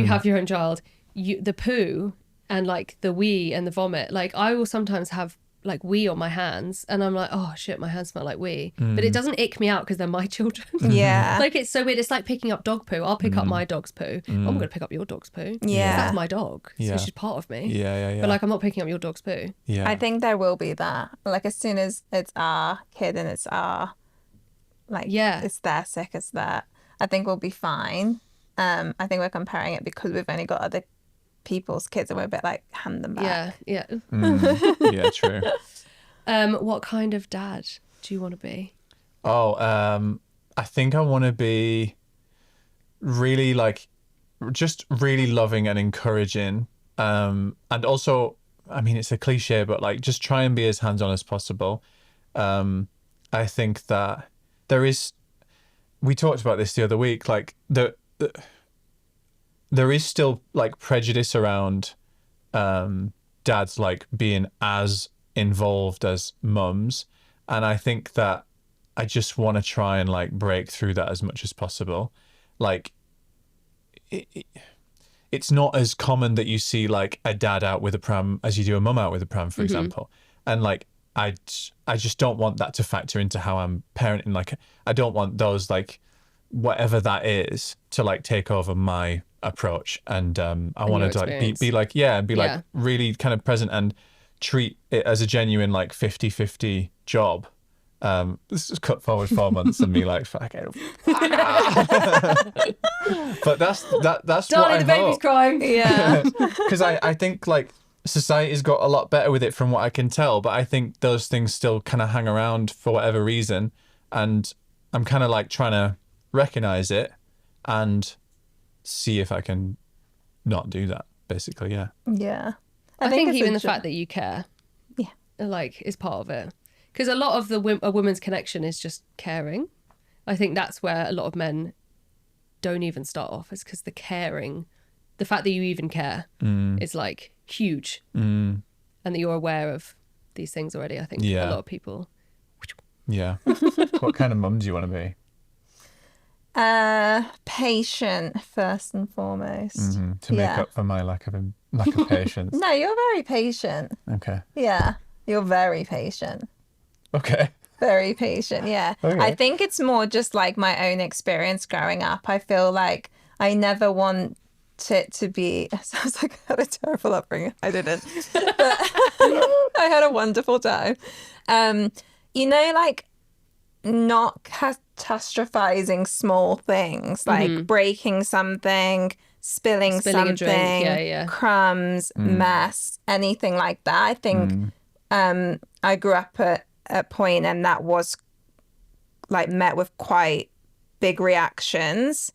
have your own child, the poo and like the wee and the vomit, like I will sometimes have like wee on my hands, and I'm like, oh shit, my hands smell like wee. But it doesn't ick me out because they're my children. Yeah. Like, it's so weird. It's like picking up dog poo. I'll pick up my dog's poo. I'm going to pick up your dog's poo. Yeah. That's my dog. Yeah. So she's part of me. Yeah. But like, I'm not picking up your dog's poo. Yeah. I think there will be that. Like, as soon as it's our kid and it's our, like, it's their sick, it's that, I think we'll be fine. I think we're comparing it because we've only got other people's kids and we're a bit like, hand them back. Yeah. Yeah, true. What kind of dad do you want to be? I think I want to be really like just really loving and encouraging. And also, I mean, it's a cliche, but like just try and be as hands-on as possible. I think that we talked about this the other week, like there is still like prejudice around dads like being as involved as mums. And I think that I just want to try and like break through that as much as possible. Like it's not as common that you see like a dad out with a pram as you do a mum out with a pram, for example. And like I just don't want that to factor into how I'm parenting. Like I don't want those like whatever that is to like take over my approach. And I want to like be like like really kind of present and treat it as a genuine like 50-50 job. This is cut forward 4 months and me like fuck it. But that's Darling, what I the baby's hope. crying. Yeah. Because I think like society's got a lot better with it from what I can tell, but I think those things still kind of hang around for whatever reason, and I'm kind of like trying to recognize it and see if I can not do that, basically. Yeah. I think it's even the fact that you care, like, is part of it. Because a lot of a woman's connection is just caring. I think that's where a lot of men don't even start off, is because the caring, the fact that you even care is like huge. And that you're aware of these things already. I think a lot of people. Yeah. What kind of mum do you want to be? Patient first and foremost. To make up for my lack of patience. No, you're very patient. Okay. Yeah, you're very patient. Okay. Very patient, yeah. Okay. I think it's more just like my own experience growing up. I feel like I never want it to be... It sounds like I had a terrible upbringing. I didn't. But I had a wonderful time. Like not catastrophizing small things, like breaking something, spilling something, a drink. Crumbs, mess, anything like that. I think I grew up at a point and that was like met with quite big reactions,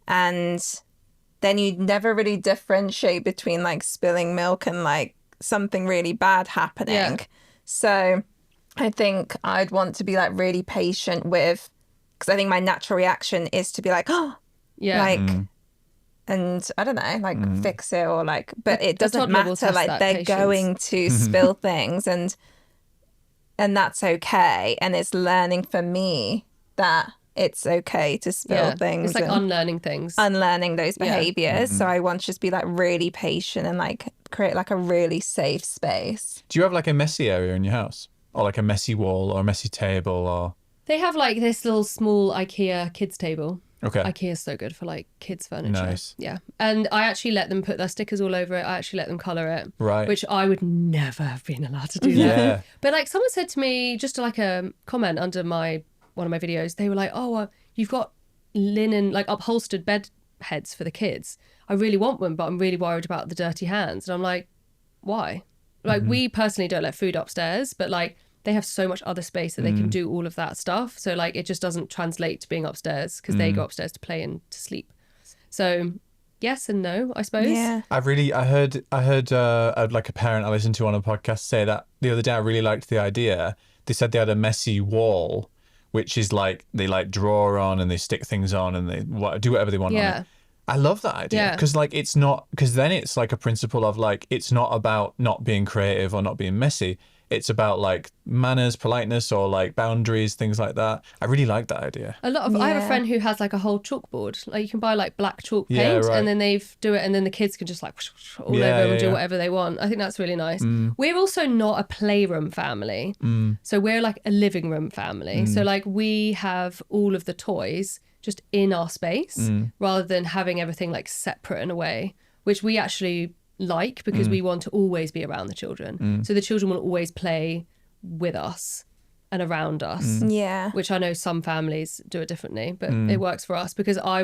and then you never really differentiate between like spilling milk and like something really bad happening. So I think I'd want to be like really patient with, because I think my natural reaction is to be like, and I don't know, like fix it or like, but it doesn't matter. Like they're patience. Going to spill things, and that's okay. And it's learning for me that it's okay to spill things. It's like unlearning things. Unlearning those behaviors. So I want to just be like really patient and like create like a really safe space. Do you have like a messy area in your house? Or like a messy wall or a messy table or... They have like this little small IKEA kids table. Okay. IKEA's so good for like kids furniture. Nice. Yeah. And I actually let them put their stickers all over it. I actually let them colour it. Right. Which I would never have been allowed to do that. Yeah. But like someone said to me, just like a comment under one of my videos, they were like, oh, you've got linen, like upholstered bed heads for the kids. I really want one, but I'm really worried about the dirty hands. And I'm like, why? Like we personally don't let food upstairs, but like they have so much other space that they can do all of that stuff. So like it just doesn't translate to being upstairs because they go upstairs to play and to sleep. So yes and no, I suppose. Yeah. I heard like a parent I listened to on a podcast say that the other day. I really liked the idea. They said they had a messy wall, which is like they like draw on and they stick things on and they do whatever they want on it. I love that idea because like it's not, because then it's like a principle of like it's not about not being creative or not being messy. it's about like manners, politeness, or like boundaries, things like that. I really like that idea. I have a friend who has like a whole chalkboard. Like you can buy like black chalk paint, Yeah, right. and then they do it, and then the kids can just like all over them and do whatever they want. I think that's really nice. We're also not a playroom family, so we're like a living room family. So like we have all of the toys just in our space rather than having everything like separate and away, which we actually like because we want to always be around the children. So the children will always play with us and around us. Yeah. Which I know some families do it differently, but it works for us because I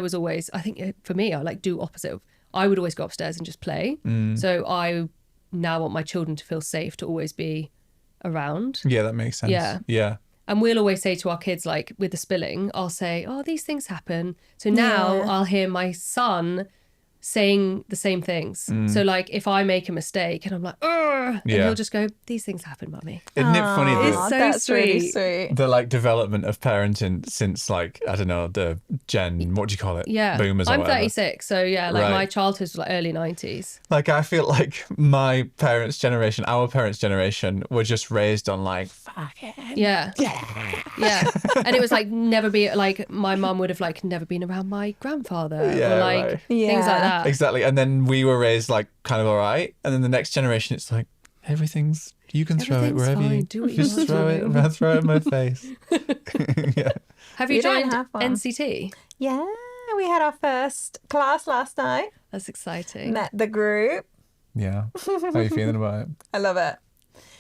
think for me, I like do opposite of, I would always go upstairs and just play. So I now want my children to feel safe to always be around. Yeah, that makes sense. Yeah. And we'll always say to our kids, like with the spilling, I'll say, oh, these things happen. So now I'll hear my son saying the same things. So like if I make a mistake and I'm like, and he'll just go, these things happen, mummy. Isn't it funny It's that so that's sweet. really sweet. the like development of parenting since like, I don't know, the what do you call it? Yeah. Boomers or I'm whatever. 36, so yeah, like Right. my childhood was like early 90s. Like I feel like my parents' generation, our parents' generation were just raised on like, fuck it. Yeah. Yeah. And it was like never be like my mum would have like never been around my grandfather Yeah, or like right. things like Yeah. that. Exactly. And then we were raised like kind of all right. And then the next generation, it's like, everything's, you can throw it Everything's wherever fine. you Do what you just want, throw it, darling. throw it in my face. Yeah. Have you We don't joined have one. NCT? Yeah, we had our first class last night. That's exciting. Met the group. Yeah. How are you feeling about it? I love it.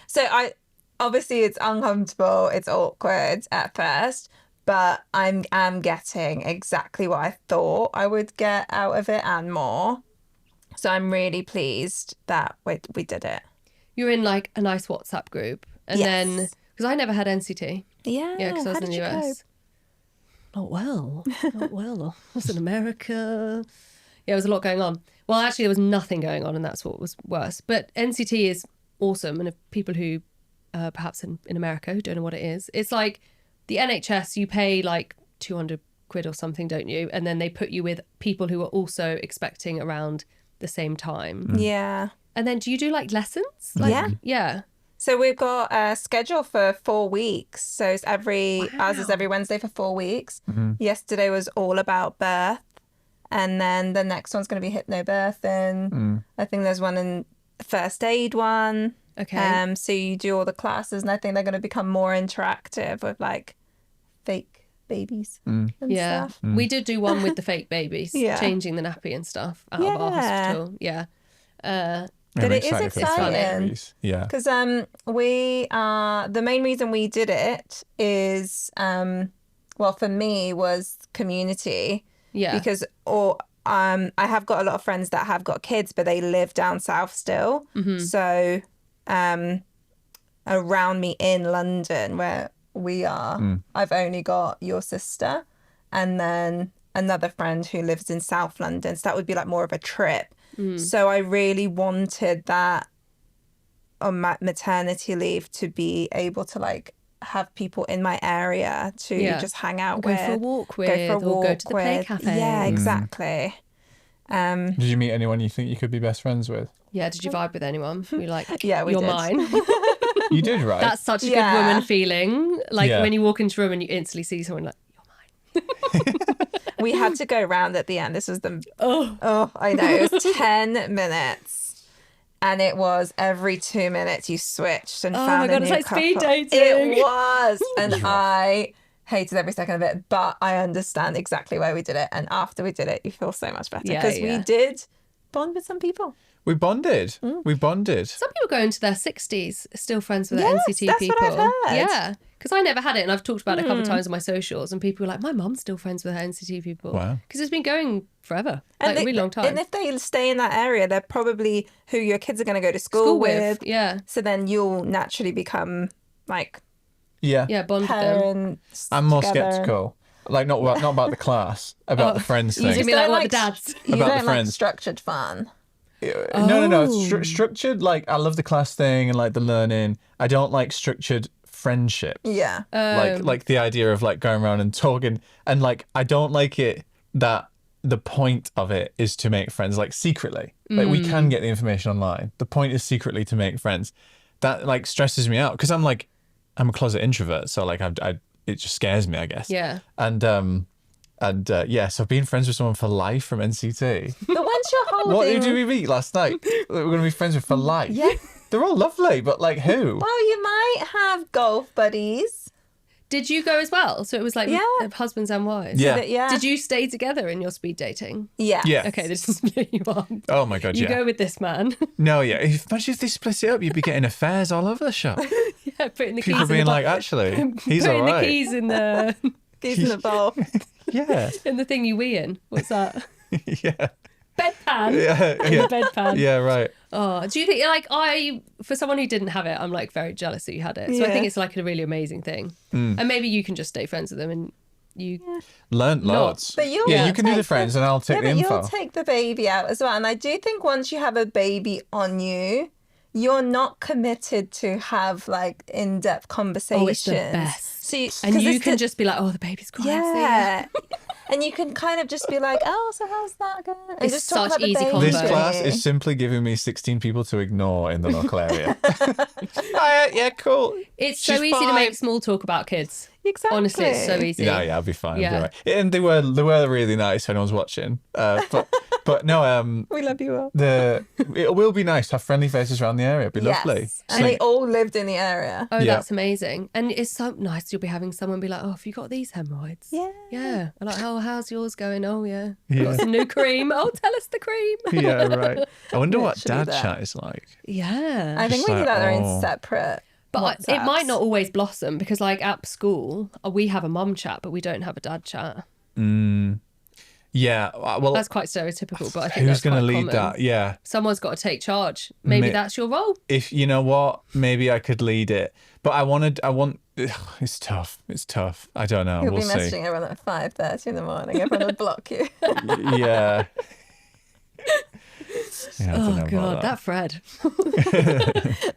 So obviously it's uncomfortable, it's awkward at first, but I'm getting exactly what I thought I would get out of it and more. So I'm really pleased that we did it. You're in like a nice WhatsApp group, and Yes. then because I never had NCT. Yeah. Yeah, because I was how in did the you US. Not well. Not well. I was in America. Yeah, there was a lot going on. Well, actually, there was nothing going on, and that's what was worse. But NCT is awesome. And if people who, perhaps in America, who don't know what it is, it's like the NHS, you pay like 200 quid or something, don't you? And then they put you with people who are also expecting around the same time. Yeah. And then do you do like lessons? Like, Yeah. Yeah. So we've got a schedule for 4 weeks. So it's ours is every Wednesday for 4 weeks. Yesterday was all about birth. And then the next one's going to be hypnobirthing. I think there's one in first aid one. Okay. So you do all the classes, and I think they're going to become more interactive with like fake babies and Yeah, stuff. we did do one with the fake babies, Yeah. changing the nappy and stuff out of our Yeah. hospital. Yeah. But I'm it is excited for the exciting. babies. Yeah. Because we the main reason we did it is well, for me was community. Yeah. Because I have got a lot of friends that have got kids, but they live down south still. So around me in London where we are, I've only got your sister and then another friend who lives in South London. So that would be like more of a trip. So I really wanted that on my maternity leave to be able to like have people in my area to just hang out Go with. for a walk with, or go to the play cafe. Yeah, exactly. Did you meet anyone you think you could be best friends with? Yeah, did you vibe with anyone? You're like, Yeah, we you're did. mine. You did, right? That's such a Yeah. good woman feeling. Like Yeah. when you walk into a room and you instantly see someone like, you're mine. We had to go round at the end. This was oh, I know. It was 10 minutes. And it was every 2 minutes you switched and Oh found my a God, new it's like speed couple. dating. It was. And I hated every second of it, but I understand exactly why we did it. And after we did it, you feel so much better Yeah, because yeah. we did bond with some people. We bonded. We bonded. Some people go into their 60s still friends with Yes, their NCT that's people. what I've heard. Yeah. Because I never had it, and I've talked about it a couple of times on my socials, and people were like, my mum's still friends with her NCT people. Wow. Because it's been going forever, And like a really long time. And if they stay in that area, they're probably who your kids are going to go to school with. Yeah. So then you'll naturally become like Yeah. Yeah, bond with them. parents. I'm more together. skeptical. Like not about the class, about the friends You thing. just mean like don't what like the dads. You About the don't like friends. structured fun. No. Structured. Like I love the class thing and like the learning. I don't like structured friendships. Yeah. Like the idea of like going around and talking, and like I don't like it that the point of it is to make friends like secretly. Like we can get the information online. The point is secretly to make friends. that like stresses me out because I'm a closet introvert, so like it just scares me, I guess. Yeah. So being friends with someone for life from NCT. But once you're holding... What did we meet last night? We're going to be friends with for life. Yeah. They're all lovely, but like who? Well, you might have golf buddies. Did you go as well? So it was like husbands and wives. Yeah. Yeah. Did you stay together in your speed dating? Yeah. Yeah. Okay, this is split you up. Oh my God, You yeah. go with this man. No, yeah. Imagine if they split it up, you'd be getting affairs all over the shop. Yeah, putting the People keys being in the like, actually, he's putting all the right. keys in the Keys in the bowl. Yeah. in the thing you wee in. What's that? Yeah. Bedpan. Yeah. In Yeah. the bedpan. Yeah, right. Oh, do you think for someone who didn't have it, I'm like very jealous that you had it. So I Yeah. think it's like a really amazing thing. And maybe you can just stay friends with them and you. Learn loads. But you'll you can do take the friends and I'll take Yeah, the but info. you'll take the baby out as well. And I do think once you have a baby on you, you're not committed to have like in-depth conversations. Oh, it's the best. So And you can just be like, oh, the baby's crying. yeah. And you can kind of just be like, oh, so how's that going? And It's just talk such about the easy baby. combo. This class is simply giving me 16 people to ignore in the local area. Yeah, cool. It's so She's easy to fine. make small talk about kids. Exactly. Honestly, it's so easy. Yeah, I'll be fine. Yeah. I'll be right. And they were really nice when I was watching. But no, We love you all. it will be nice to have friendly faces around the area. It'd be lovely. Yes. And they all lived in the area. Oh, Yeah. that's amazing. And it's so nice you'll be having someone be like, oh, have you got these hemorrhoids? Yeah. Yeah. I'm like, oh, how's yours going? Oh, yeah. Yeah. Got some new cream. Oh, tell us the cream. Yeah, right. I wonder what Literally dad that. chat is like. Yeah. I think Just we do like, that in oh. separate. But it WhatsApps. might not always blossom because, like, at school, we have a mum chat, but we don't have a dad chat. Yeah, well, That's quite stereotypical, but I think who's that's going to quite lead common. that? Yeah. Someone's got to take charge. Maybe Ma- that's your role. If you know what, maybe I could lead it. But it's tough. It's tough. I don't know. You'll We'll be see. messaging everyone at 5:30 in the morning. Everyone will block you. Yeah. Yeah, I don't Oh, know God, about that Fred.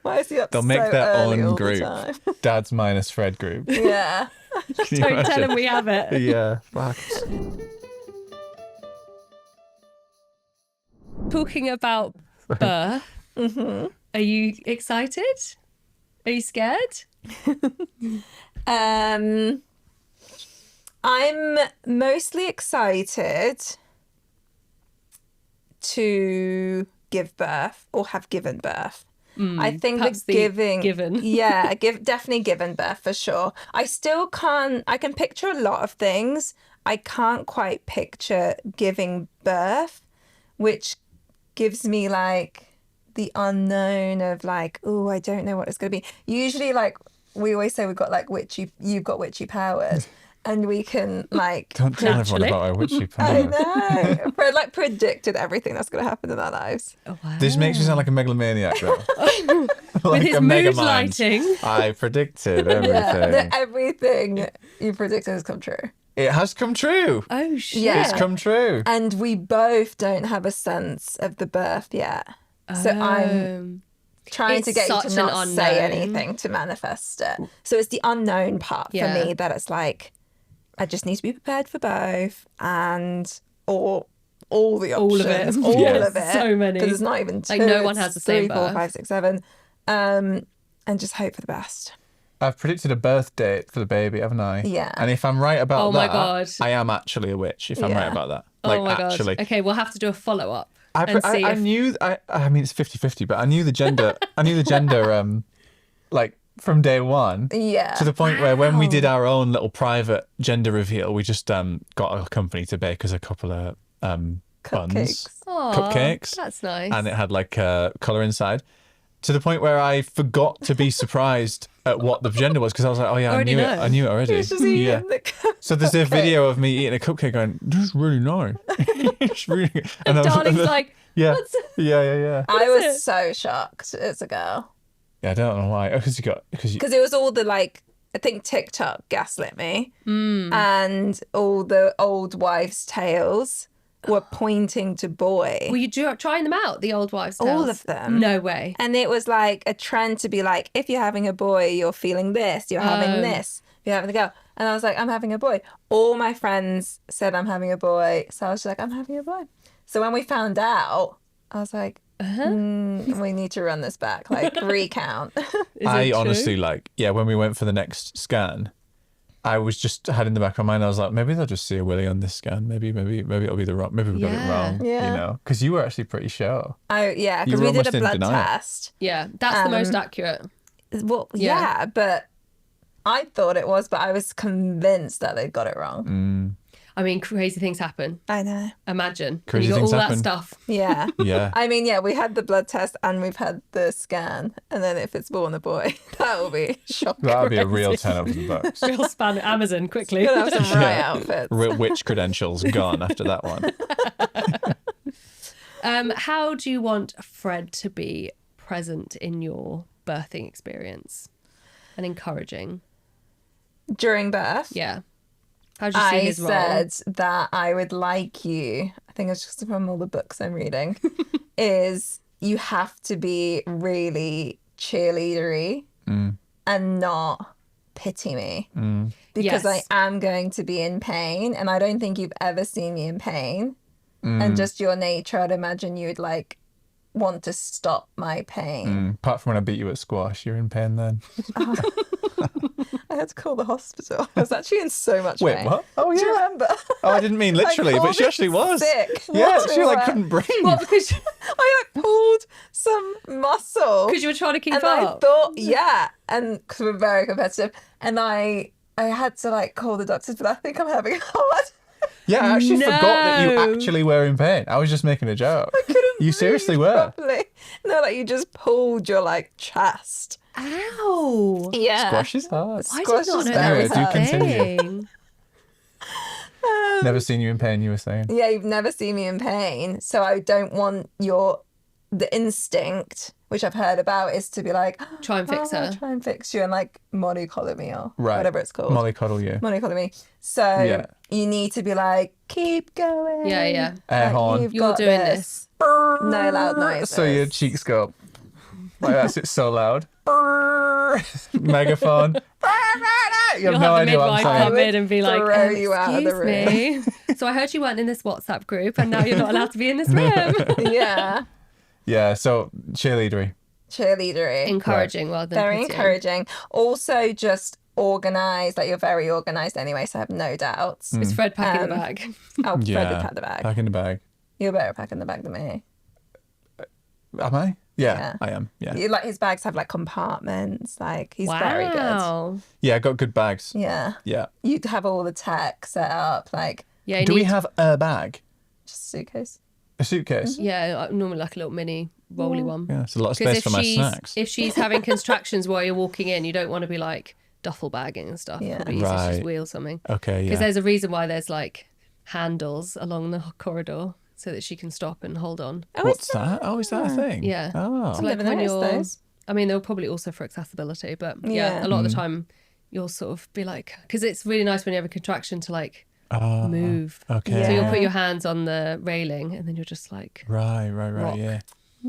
Why is he up They'll so make their early own all the group. time? Dad's minus Fred group. Yeah. Can you Don't tell imagine? him we have it. Yeah. Facts. Talking about birth, are you excited? Are you scared? I'm mostly excited to give birth or have given birth. I think perhaps the the giving, given. yeah, definitely given birth for sure. I still can't. I can picture a lot of things. I can't quite picture giving birth, which gives me like the unknown of like, oh, I don't know what it's going to be. Usually, like we always say, you've got witchy powers. And we can like Don't tell everyone Naturally. about our witchy I power. know. Fred like predicted everything that's going to happen in our lives. Oh, wow. This makes me sound like a megalomaniac, though. With Like his a mood megamind. lighting. I predicted Yeah, everything. that everything you predicted has come true. It has come true. Oh, shit. Yeah. It's come true. And we both don't have a sense of the birth yet. So I'm trying It's to get you such to an not say unknown. anything to manifest it. So it's the unknown part Yeah. for me that it's like, I just need to be prepared for both or all the All of options. it. All Yeah. of it. So many. Because it's not even two. Like, no one it's has the same 3, 4, birth. 5, 6, 7. And just hope for the best. I've predicted a birth date for the baby, haven't I? Yeah. And if I'm right about Oh that, my God. I am actually a witch. If I'm Yeah. right about that, like Oh, my God. actually, Okay, we'll have to do a follow-up I and see I if... knew. I mean, it's 50-50, but I knew the gender. I knew the gender. Like from day one. Yeah. To the point where when we Wow. did our own little private gender reveal, we just got a company to bake us a couple of buns, Cupcakes. Aw, cupcakes, That's nice. and it had like colour inside. To the point where I forgot to be surprised at what the gender was because I was like, oh yeah, I Already knew know. it. I knew it already. It's just eating Yeah. the cupcake. So there's a video of me eating a cupcake going, this is really nice. It's really good. and Darling's like, yeah, what's... yeah. I is was it? so shocked as a girl. Yeah, I don't know why. Oh, because Because it was all the like, I think TikTok gaslit me. Hmm. And all the old wives' tales were pointing to boy. Were you trying them out, the old wives' All tales? of them. No way. And it was like a trend to be like, if you're having a boy, you're feeling this, you're having this, you're having a girl. And I was like, I'm having a boy. All my friends said I'm having a boy. So I was just like, I'm having a boy. So when we found out, I was like, We need to run this back, like recount. Is I it true? honestly when we went for the next scan, I was just had in the back of my mind, I was like, maybe they'll just see a willy on this scan. Maybe it'll be the wrong. Maybe we got it wrong. Yeah. You know, because you were actually pretty sure. Yeah, You because were we did almost a in blood denial. test. Yeah, that's the most accurate. Well, Yeah. yeah, but I thought it was, but I was convinced that they got it wrong. I mean, crazy things happen. I know. Imagine. Crazy you got all things that happen. stuff. Yeah. Yeah. I mean, yeah, we had the blood test and we've had the scan, and then if it's born a boy, that will be shocking. That would be a real 10 over the bucks. Real span Amazon quickly. Gonna have some right Yeah. outfits. Real witch credentials gone after that one. How do you want Fred to be present in your birthing experience and encouraging? During birth, Yeah. How do you see I his role? said that I would like you, I think it's just from all the books I'm reading, is you have to be really cheerleadery and not pity me. Because Yes. I am going to be in pain, and I don't think you've ever seen me in pain. And just your nature, I'd imagine you'd like want to stop my pain. Apart from when I beat you at squash, you're in pain then. I had to call the hospital. I was actually in so much Wait, pain. what? Oh, Do you yeah. remember? Oh, I didn't mean literally, but she actually was. Sick. Yeah, What? she like couldn't breathe. Well, because I like pulled some muscle. you were trying to keep And I up. thought, yeah, and because we're very competitive, and I had to like call the doctors, but I think I'm having a heart. Yeah, I actually forgot that you No. actually were in pain. I was just making a joke. You seriously were. Properly. No, like you just pulled your like chest. Ow. Yeah. Squash is hard. I Squash did not is know that very was a hard. Continue. thing. Never seen you in pain, you were saying. Yeah, you've never seen me in pain, so I don't want the instinct, which I've heard about, is to be like, Try and fix her. try and fix you, and like mollycoddle me or Right. whatever it's called. Mollycoddle you. Mollycoddle me. So Yeah. you need to be like, keep going. Yeah, yeah. Air Like, horn. you've You're got doing this. No loud noises. So your cheeks go like that's it's so loud. Megaphone. You have You'll no have the idea what I'm midwife saying. come in and be like, throw you out of the excuse me. So I heard you weren't in this WhatsApp group and now you're not allowed to be in this room. Yeah. Yeah, so cheerleadery. Cheerleadery. Encouraging rather than Very pitying. encouraging. Also, just organized. Like, you're very organized anyway, so I have no doubts. Is Fred packing the bag? Oh, Fred Yeah. did pack the bag. Pack in the bag. You're better at packing the bag than me. Am I? Yeah, Yeah. I am. Yeah. Like, his bags have like compartments. Like, he's very good. Wow. Yeah, I got good bags. Yeah. Yeah. You'd have all the tech set up, like Yeah, you Do we need- have a bag? just a suitcase. A suitcase? Yeah, normally like a little mini rolly one. Yeah, it's a lot of Because space for my snacks. if she's having contractions while you're walking in, you don't want to be like duffel bagging and stuff. Yeah. Probably easier to just Right. wheel something. Okay, Because yeah. there's a reason why there's like handles along the corridor so that she can stop and hold on. What's that? Oh, is that a thing? Yeah. Oh. So like never when noticed you're, those. I mean, they're probably also for accessibility, but yeah, Yeah. a lot Mm. of the time you'll sort of be like, because it's really nice when you have a contraction to like Oh, move. okay. So you'll Yeah. put your hands on the railing and then you're just like, Right, Rock. yeah.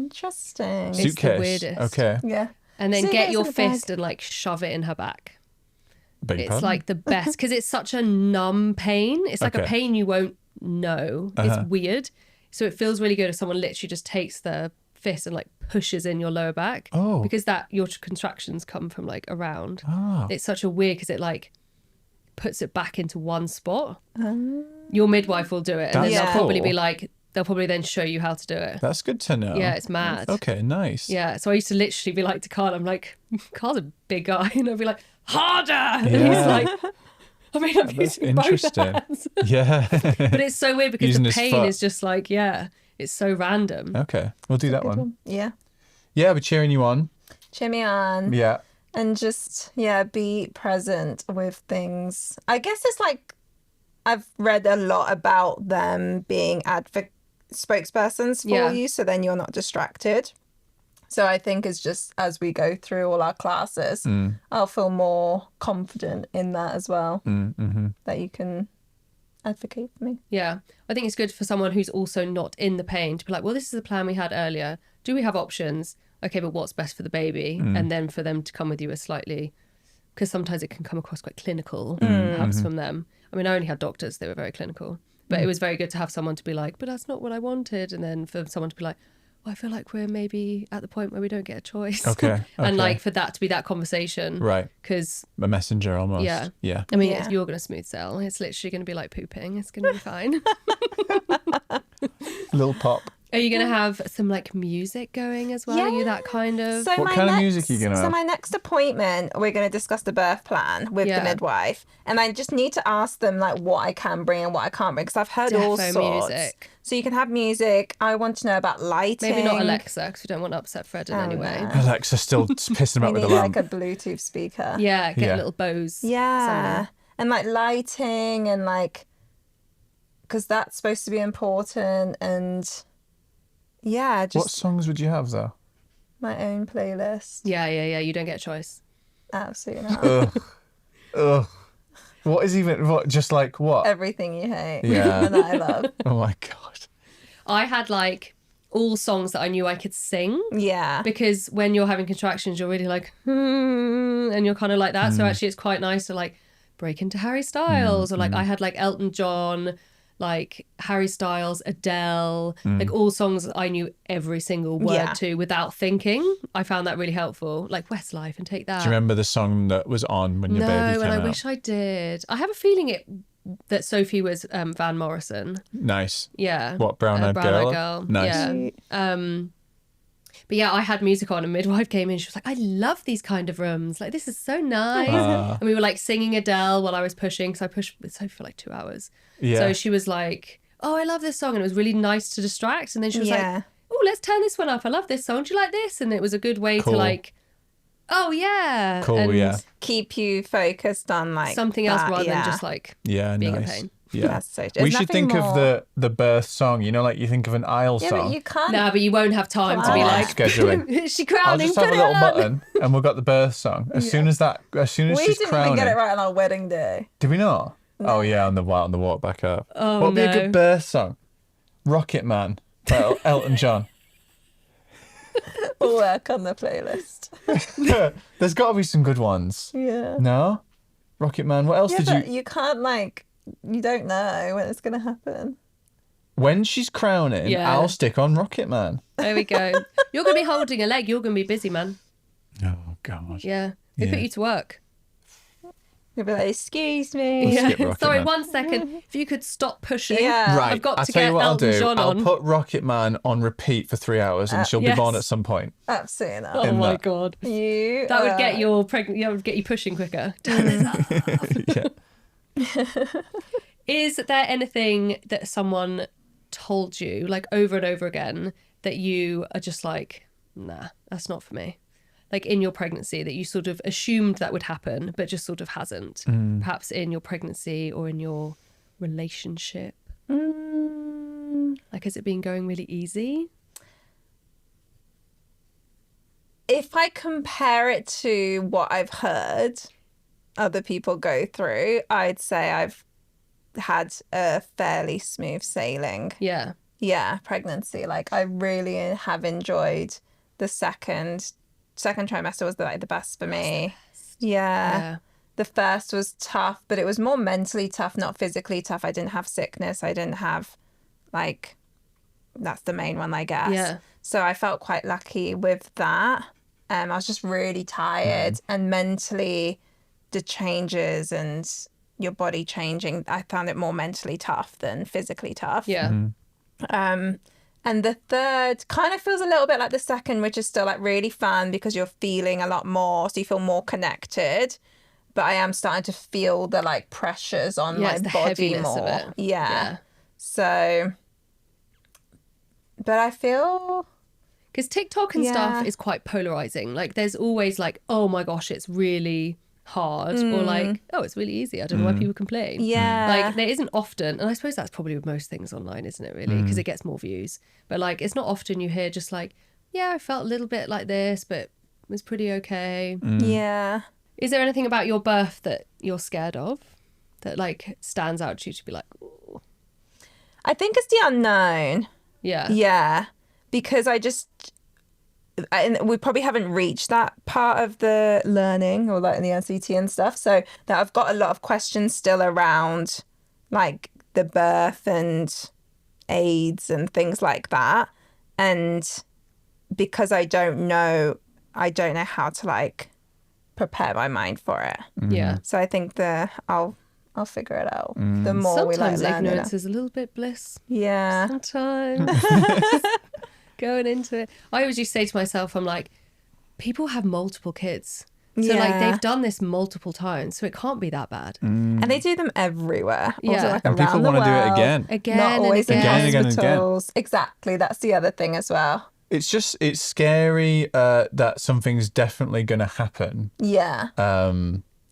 Interesting. the Suitcase. weirdest. Okay. Yeah. and then Suitcase get your in a bag. fist and like shove it in her back. Beg your It's pardon? like the best because it's such a numb pain. It's like a Okay. pain you won't know. It's weird. So it feels really good if someone literally just takes their fist and like pushes in your lower back. Oh. Because your contractions come from like around. Oh. It's such a weird because it like puts it back into one spot. Your midwife will do it and then That's they'll probably cool. be like, they'll probably then show you how to do it. That's good to know. Yeah, it's mad. Okay, nice. Yeah, so I used to literally be like to Carl, I'm like, Carl's a big guy, and I'd be like, harder! And he's Yeah. like, I mean, I'm That's using both interesting. hands. Yeah. But it's so weird because Using the his pain foot. is just like, yeah, it's so random. Okay, we'll do that one. Yeah. Yeah, we're cheering you on. Cheer me on. Yeah. And just, yeah, be present with things. I guess it's like, I've read a lot about them being spokespersons for Yeah. you, so then you're not distracted. So I think it's just as we go through all our classes, I'll feel more confident in that as well, that you can advocate for me. Yeah, I think it's good for someone who's also not in the pain to be like, well, this is the plan we had earlier. Do we have options? Okay, but what's best for the baby? And then for them to come with you a slightly, because sometimes it can come across quite clinical, perhaps from them. I mean, I only had doctors, they were very clinical. But it was very good to have someone to be like, but that's not what I wanted. And then for someone to be like, I feel like we're maybe at the point where we don't get a choice. Okay. And okay. like for that to be that conversation. Right. Because, A messenger almost. Yeah. Yeah. I mean, Yeah. you're going to smooth sail. It's literally going to be like pooping. It's going to be fine. Little pop. Are you going to have some like music going as well? Are you that kind of... So What my kind of next, music are you gonna So have? my next appointment, we're going to discuss the birth plan with the Yeah. midwife, and I just need to ask them like what I can bring and what I can't bring because I've heard all Defo sorts. music. So you can have music. I want to know about lighting. Maybe not Alexa, because we don't want to upset Fred in any way. no. Alexa still pissing We about with need the like lamp. a Bluetooth speaker. Yeah, get Yeah. little bows. Yeah, and like lighting and like because that's supposed to be important and yeah, What just songs would you have though? my own playlist. Yeah. You don't get a choice. Absolutely not. Ugh. What is even what? Just like what? Everything you hate. Yeah. And that I love. Oh my god. I had like all songs that I knew I could sing. Yeah. Because when you're having contractions, you're really like, and you're kind of like that. So actually, it's quite nice to like break into Harry Styles, or like I had like Elton John, like Harry Styles, Adele, like all songs that I knew every single word Yeah. to without thinking. I found that really helpful. Like Westlife and Take That. Do you remember the song that was on when your No, baby came and I out? wish I did. I have a feeling that Sophie was Van Morrison. Nice. Yeah. What, Brown-Eyed Brown-Eyed Girl? Girl. Nice. Yeah. But yeah, I had music on, and midwife came in. She was like, "I love these kind of rooms. Like, this is so nice." And we were like singing Adele while I was pushing, because I pushed with Sophie for like 2 hours. Yeah. So she was like, "Oh, I love this song," and it was really nice to distract. And then she was Yeah. like, "Oh, let's turn this one up. I love this song. Do you like this?" And it was a good way Cool. to like, "Oh yeah, Cool, and yeah. Keep you focused on like something else that, rather yeah. than just like Yeah, being nice. a pain." Yeah. That's so- We there's should nothing think more- of the birth song. You know, like you think of an aisle Yeah, song. but you can't. No, but you won't have time to be Oh, like, scheduling. "Is she I'll crowning? just have a Put it little on." button, and we've got the birth song. As soon as We she's didn't crowning. even get it right on our wedding day. Did we not? Oh yeah, on the walk back up. Oh, what would be a no. good birth song? Rocket Man by Elton John. We'll work on the playlist. There's got to be some good ones. Yeah. No, Rocket Man. What else Yeah, did but you? you can't like. You don't know when it's gonna happen. When she's crowning, Yeah. I'll stick on Rocket Man. There we go. You're going to be holding a leg. You're going to be busy, man. Oh God. Yeah. They put Yeah. you to work. You'll be like, "Excuse me." skip Rocket Sorry, Man. 1 second. If you could stop pushing. Yeah. Right, I've got I'll to tell get you what Elton I'll do. John I'll on. put Rocket Man on repeat for 3 hours, and she'll be yes. born at some point. Absolutely not. Oh in my that. God. You. That would get your pregnant. That would get you pushing quicker. Turn this up. Yeah. Is there anything that someone told you, like over and over again, that you are just like, nah, that's not for me? Like in your pregnancy, that you sort of assumed that would happen, but just sort of hasn't. Perhaps in your pregnancy or in your relationship. Like, has it been going really easy? If I compare it to what I've heard other people go through, I'd say I've had a fairly smooth sailing. Yeah. Yeah, pregnancy. Like I really have enjoyed the second trimester was like the best for me. Yeah. Yeah. The first was tough, but it was more mentally tough, not physically tough. I didn't have sickness. I didn't have like that's the main one, I guess. Yeah. So I felt quite lucky with that. I was just really tired and mentally the changes and your body changing, I found it more mentally tough than physically tough. Yeah. And the third kind of feels a little bit like the second, which is still like really fun because you're feeling a lot more, so you feel more connected. But I am starting to feel the like pressures on Yeah, my it's the body heaviness more. of it. Yeah. So, but I feel Because TikTok and stuff Yeah. is quite polarizing. Like, there's always like, oh my gosh, it's really hard, or like, oh, it's really easy. I don't know why people complain. Yeah. Like, there isn't often, and I suppose that's probably with most things online, isn't it? Really, because it gets more views. But like, it's not often you hear just like, yeah, I felt a little bit like this, but it was pretty okay. Yeah. Is there anything about your birth that you're scared of, that like stands out to you to be like, ooh, I think it's the unknown. yeah, Yeah. Because and we probably haven't reached that part of the learning or like in the NCT and stuff. So that I've got a lot of questions still around like the birth and AIDS and things like that. And because I don't know how to like prepare my mind for it. Yeah. So I think I'll figure it out. The more we like Sometimes learn ignorance it. is a little bit bliss. Yeah. Sometimes. Going into it. I always used to say to myself, I'm like, people have multiple kids. So like they've done this multiple times, so it can't be that bad. And they do them everywhere. Yeah. Also, like And around people the want to do it world. again. Again Not and always in again. Again and again. hospitals. Exactly. That's the other thing as well. It's scary that something's definitely going to happen. Yeah.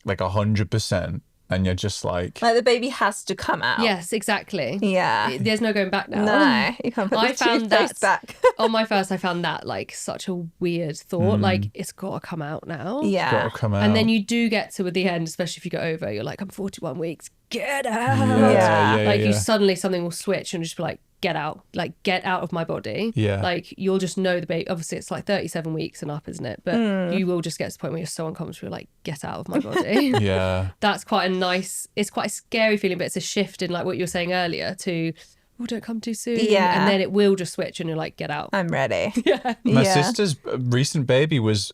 Like 100%. And you're just like the baby has to come out. Yes, exactly. Yeah. There's no going back now. No, you can't put the I found toothpaste that back. on my first, I found that like such a weird thought. Like it's got to come out now. Yeah. got to come out. And then you do get to the end, especially if you go over, you're like, I'm 41 weeks, get out. Yeah. Like you suddenly something will switch and just be like, get out, like get out of my body. Yeah. Like you'll just know the baby. Obviously, it's like 37 weeks and up, isn't it? But you will just get to the point where you're so uncomfortable, you're like, get out of my body. Yeah. That's quite a nice. It's quite a scary feeling, but it's a shift in like what you were saying earlier to, oh, don't come too soon. Yeah. And then it will just switch, and you're like, get out. I'm ready. My sister's recent baby was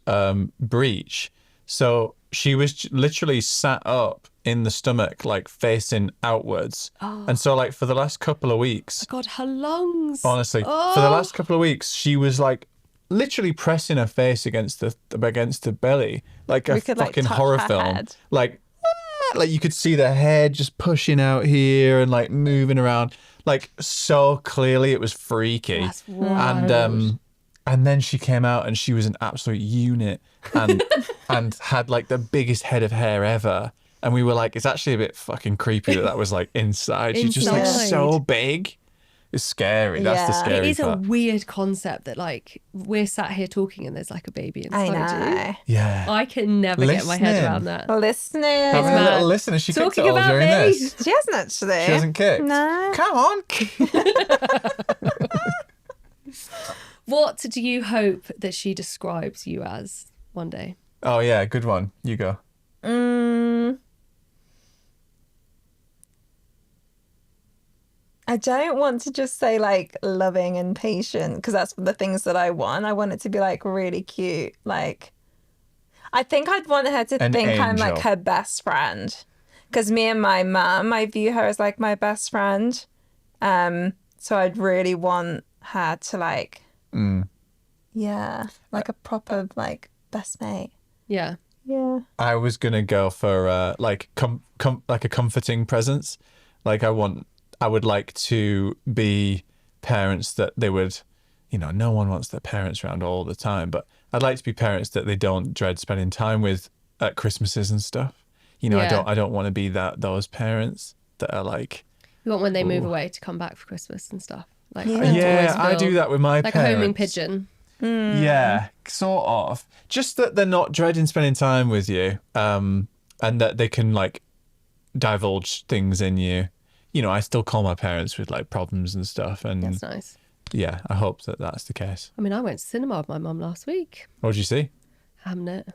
breech. So she was literally sat up in the stomach, like facing outwards. And so like for the last couple of weeks, God, her lungs. honestly, for the last couple of weeks, she was like literally pressing her face against the belly, like a could, like, fucking touch horror her film. head. Like you could see the head just pushing out here and like moving around, like so clearly it was freaky. That's wild. And then she came out and she was an absolute unit and and had like the biggest head of hair ever. And we were like, it's actually a bit fucking creepy that was like inside. She's just like Inside. so big. It's scary. That's the Yeah. scary It is part. a weird concept that like we're sat here talking and there's like a baby I inside know. Yeah. you. I can never get my head Listening. around that. Listeners. Having a mad. little listen and she kicked Talking it all about during me. this. She hasn't actually. She hasn't kicked. No. Come on. What do you hope that she describes you as one day? Oh yeah, good one. You go. I don't want to just say like loving and patient because that's the things that I want. I want it to be like really cute. Like, I think I'd want her to An think I'm like angel. her best friend. Because me and my mum, I view her as like my best friend. So I'd really want her to like, yeah, like a proper like best mate. Yeah. Yeah. I was gonna go for like like a comforting presence. Like I would like to be parents that they would, no one wants their parents around all the time, but I'd like to be parents that they don't dread spending time with at Christmases and stuff. Yeah. I don't want to be those parents that are like, You want when they move away to come back for Christmas and stuff. Like Yeah. for them to yeah, always I feel do that with my like parents. a homing pigeon. Yeah, sort of. Just that they're not dreading spending time with you, and that they can like divulge things in you. I still call my parents with like problems and stuff, and That's nice. yeah, I hope that that's the case. I mean, I went to cinema with my mum last week. What did you see? Hamnet.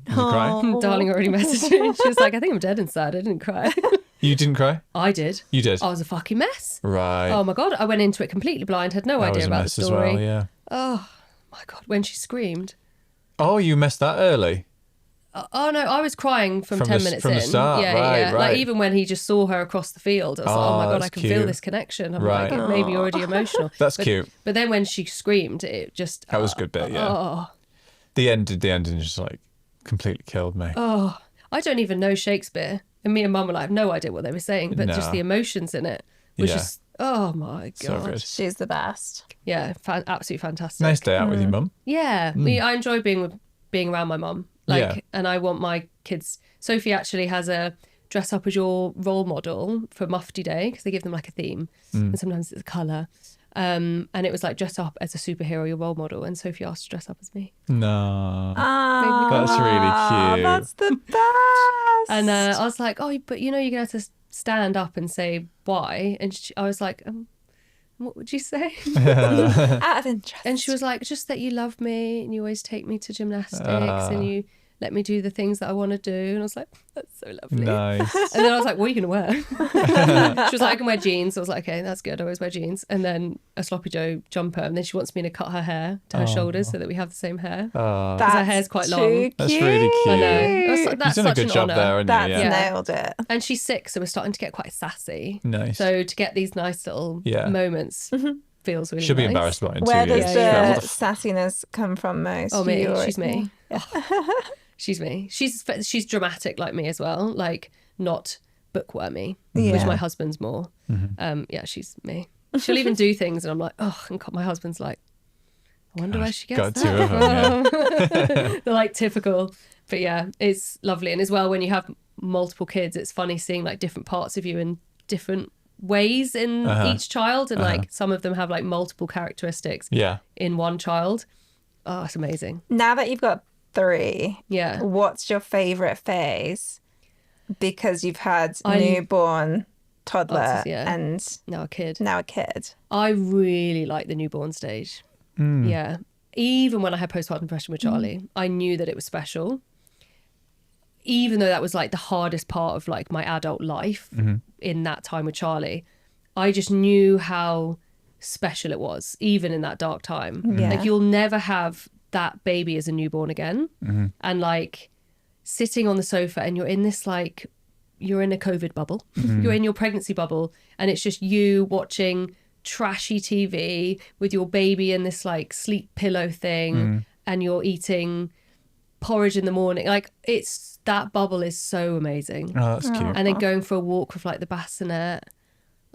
Did you cry? Darling already messaged me. She was like, I think I'm dead inside. I didn't cry. You didn't cry? I did. You did. I was a fucking mess. Right. Oh my God. I went into it completely blind, had no that idea was a about the mess as story. well. Yeah. Oh my God. When she screamed. Oh, you messed that early. Oh no, I was crying from From 10 the- minutes from in. the start, Yeah, right, yeah. right. Like even when he just saw her across the field, I was like, oh my God, I that's can feel cute. this connection. I'm Right. like, it made me already emotional. That's But- cute. But then when she screamed, it just. That was a good bit. Yeah. Oh, The ending just like completely killed me. oh. I don't even know Shakespeare. And me and Mum were like, I have no idea what they were saying, but just No. the emotions in it was Yeah. just, oh my God. So good. She's the best. Yeah, absolutely fantastic. Nice day out with your mum. Yeah, I enjoy being around my mum. Yeah. And I want my kids. Sophie actually has a dress up as your role model for Mufti Day because they give them like a theme, and sometimes it's a colour. And it was like dress up as a superhero, your role model. And Sophie asked to dress up as me. No. Oh, That's really cute. That's the best. And I was like, oh, but you're going to have to stand up and say why. And I was like, what would you say? Out of interest. And she was like, just that you love me and you always take me to gymnastics and you let me do the things that I want to do. And I was like, that's so lovely. Nice. And then I was like, what are you going to wear? She was like, I can wear jeans. I was like, okay, that's good. I always wear jeans. And then a sloppy Joe jumper. And then she wants me to cut her hair to her shoulders so that we have the same hair. Oh, Because her hair's quite long. Cute. that's really cute. I know. I was like, that's You've done a such good an job honour. there, haven't That's you? Yeah. nailed it. And she's 6, so we're starting to get quite sassy. Nice. So to get these nice little moments feels really She'll be nice. embarrassed about it in 2 Where years. does Yeah. the sassiness come from most? Oh, me. You or- She's me. She's me. She's dramatic like me as well. Like, not bookwormy, which Yeah. my husband's more. Yeah, she's me. She'll even do things and I'm like, oh, and my husband's like, I wonder where she gets Got that 2 of them, from. They're like typical. But yeah, it's lovely. And as well, when you have multiple kids, it's funny seeing like different parts of you in different ways in each child. And like some of them have like multiple characteristics Yeah. in one child. Oh, it's amazing. Now that you've got 3, Yeah. what's your favourite phase? Because you've had newborn, toddler, Autism, yeah. and Now a kid. now a kid. I really like the newborn stage. Yeah. Even when I had postpartum depression with Charlie, I knew that it was special. Even though that was like the hardest part of like my adult life in that time with Charlie, I just knew how special it was, even in that dark time. Yeah. Like, you'll never have that baby as a newborn again. And like sitting on the sofa and you're in this like, you're in a COVID bubble, you're in your pregnancy bubble, and it's just you watching trashy TV with your baby in this like sleep pillow thing, and you're eating porridge in the morning. Like, it's, that bubble is so amazing. Oh, that's cute. And then going for a walk with like the bassinet.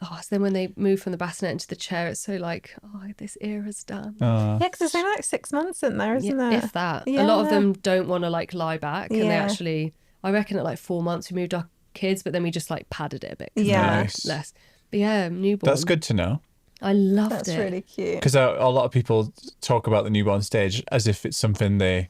Oh, so then when they move from the bassinet into the chair, it's so like, oh, this era's done. Oh. Yeah, because there's only like 6 months in there, isn't there? If that. A lot of Yeah. them don't want to like lie back, and they Yeah. actually, I reckon at like 4 months we moved our kids, but then we just like padded it a bit. 'Cause Yeah. they're, like, Nice. less. But yeah, newborn. That's good to know. I loved That's it. really cute. Because a lot of people talk about the newborn stage as if it's something they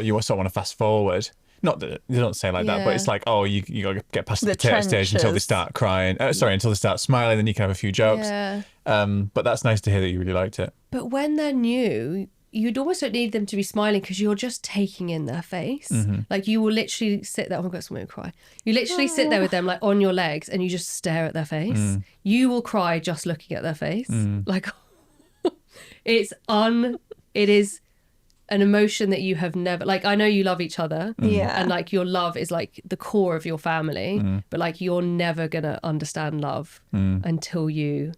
you sort of want to fast forward. Not that they don't say like that, but Yeah. it's like, oh, you got to get past the The potato stage until they trenches. start crying. Until they start smiling, then you can have a few jokes. Yeah. But that's nice to hear that you really liked it. But when they're new, you'd almost don't need them to be smiling because you're just taking in their face. Like, you will literally sit there. Oh my God, someone will cry. You literally sit there with them like on your legs and you just stare at their face. You will cry just looking at their face. Like, it is an emotion that you have never, like, I know you love each other. Yeah. And like, your love is like the core of your family, but like, you're never gonna understand love until you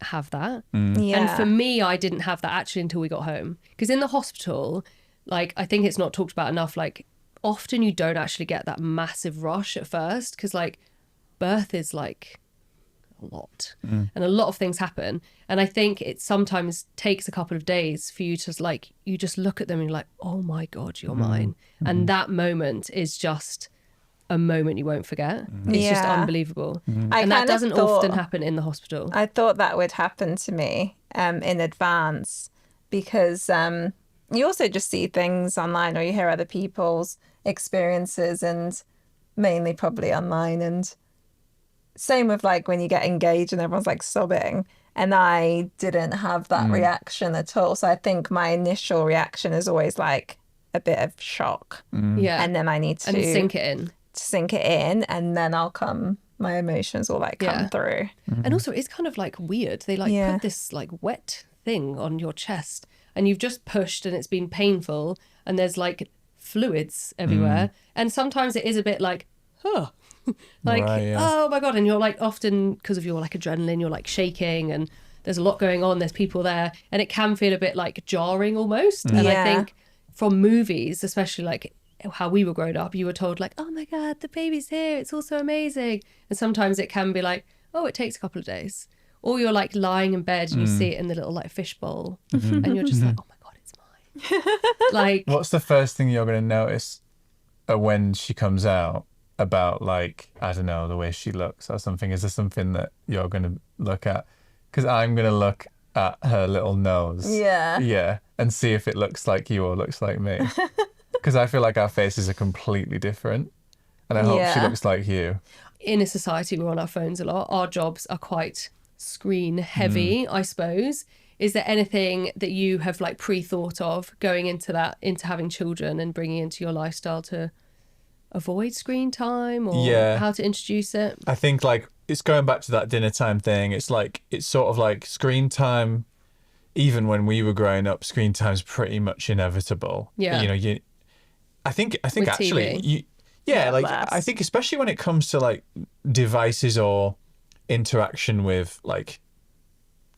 have that. Yeah. And for me, I didn't have that actually until we got home. Because in the hospital, like, I think it's not talked about enough. Like, often you don't actually get that massive rush at first, because like birth is like a lot and a lot of things happen. And I think it sometimes takes a couple of days for you to like, you just look at them and you're like, oh my God, you're mine. And that moment is just a moment you won't forget. It's just Yeah. unbelievable. I And that kind of doesn't thought- often happen in the hospital. I thought that would happen to me in advance because you also just see things online or you hear other people's experiences, and mainly probably online. And same with like when you get engaged and everyone's like sobbing, and I didn't have that reaction at all. So I think my initial reaction is always like a bit of shock, Yeah. and then I need to And sink it in. sink it in, and then my emotions will like come Yeah. through. And also, it's kind of like weird. They like Yeah. put this like wet thing on your chest, and you've just pushed, and it's been painful, and there's like fluids everywhere. And sometimes it is a bit like, huh. Like, Right, yeah. oh my God. And you're like, often because of your like adrenaline, you're like shaking, and there's a lot going on. There's people there, and it can feel a bit like jarring almost. And I Yeah. think from movies, especially like how we were growing up, you were told like, oh my God, the baby's here, it's all so amazing. And sometimes it can be like, oh, it takes a couple of days. Or you're like lying in bed and you see it in the little like fish bowl, and you're just like, oh my God, it's mine. Like, What's the first thing you're going to notice when she comes out about, like, I don't know, the way she looks or something? Is there something that you're going to look at? Because I'm going to look at her little nose. Yeah. Yeah. And see if it looks like you or looks like me. Because I feel like our faces are completely different. And I hope she Yeah. looks like you. in a society we're on our phones a lot, our jobs are quite screen heavy, I suppose, Is there anything that you have like pre-thought of going into that, into having children and bringing into your lifestyle to avoid screen time, or how to introduce it? I think like it's going back to that dinner time thing. It's like, it's sort of like screen time. Even when we were growing up, screen time's pretty much inevitable. Yeah. You know, I think With actually, TV. like less. I think especially when it comes to like devices or interaction with like,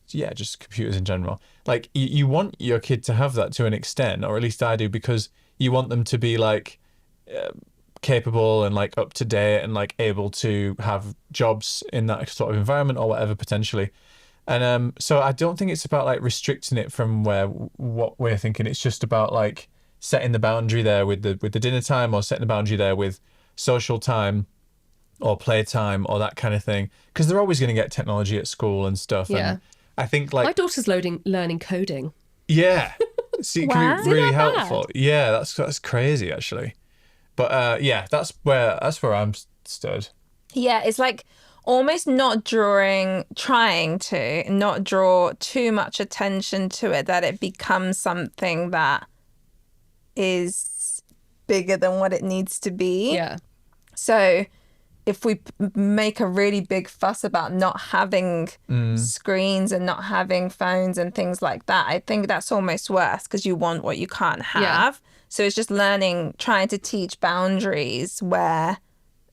just computers in general. Like you want your kid to have that to an extent, or at least I do, because you want them to be like capable and like up to date and like able to have jobs in that sort of environment or whatever potentially. And so I don't think it's about like restricting it from what we're thinking. It's just about like setting the boundary there with the dinner time, or setting the boundary there with social time or playtime or that kind of thing. Because they're always going to get technology at school and stuff. Yeah. And I think like My daughter's learning coding. yeah, see, it can Wow. be really Isn't that helpful. bad? Yeah, that's crazy actually. But that's where I'm stood. Yeah, it's like almost trying to not draw too much attention to it, that it becomes something that is bigger than what it needs to be. Yeah. So if we make a really big fuss about not having screens and not having phones and things like that, I think that's almost worse, because you want what you can't have. Yeah. So it's just trying to teach boundaries where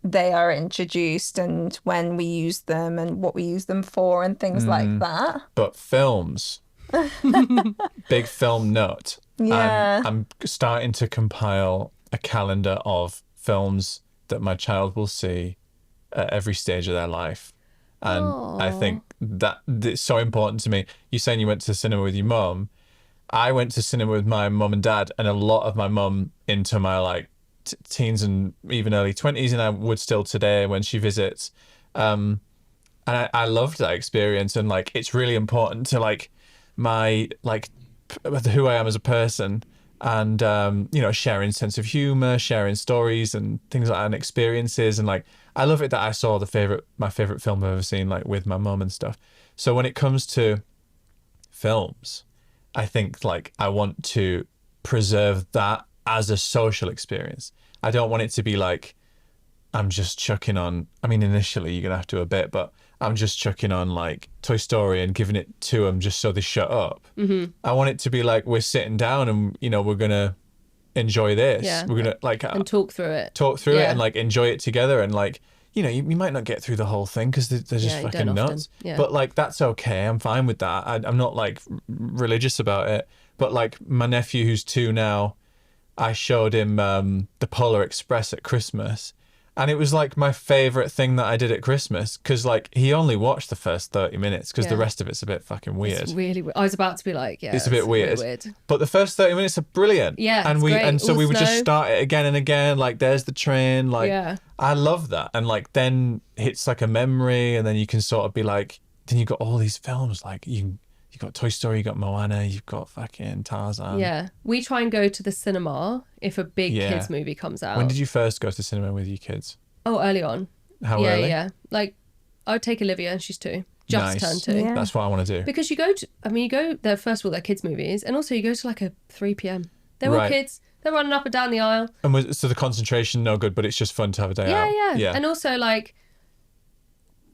they are introduced and when we use them and what we use them for and things like that. But films, big film nut. Yeah. I'm starting to compile a calendar of films that my child will see at every stage of their life. And I think that it's so important to me. You're saying you went to the cinema with your mum. I went to cinema with my mum and dad, and a lot of my mum into my like teens and even early 20s, and I would still today when she visits. And I loved that experience, and like it's really important to like my like who I am as a person, and sharing sense of humor, sharing stories and things like that, and experiences. And like I love it that I saw my favorite film I've ever seen like with my mum and stuff. So when it comes to films, I think like I want to preserve that as a social experience. I don't want it to be like I'm just chucking on, I mean initially you're gonna have to a bit, but I'm just chucking on like Toy Story and giving it to them just so they shut up. I want it to be like we're sitting down and we're gonna enjoy this. Yeah. We're gonna like And talk through it. it and like enjoy it together, and like you might not get through the whole thing because they're just Yeah, you fucking don't often. nuts. Yeah. But like that's okay. I'm fine with that. I'm not like religious about it. But like my nephew who's 2 now, I showed him the Polar Express at Christmas, and it was like my favorite thing that I did at Christmas, because like he only watched the first 30 minutes because the Yeah. rest of it's a bit fucking weird. It's really weird. I was about to be like, yeah. It's a bit weird. weird. But the first 30 minutes are brilliant. Yeah, and it's great. so All we would just snow. start it again and again. Like there's the train. Like Yeah. I love that. And like then hits like a memory, and then you can sort of be like, then you've got all these films like you've got Toy Story, you've got Moana, you've got fucking Tarzan. Yeah. We try and go to the cinema if a big Yeah. kids movie comes out. When did you first go to cinema with your kids? Oh, early on. How yeah, early? yeah. Like I would take Olivia, and she's 2. Just Nice. turned 2. Yeah. That's what I want to do. Because you go there, first of all, they're kids' movies, and also you go to like a 3 p.m. They're all Right. kids. They're running up and down the aisle. And so the concentration no good, but it's just fun to have a day out. Yeah. And also like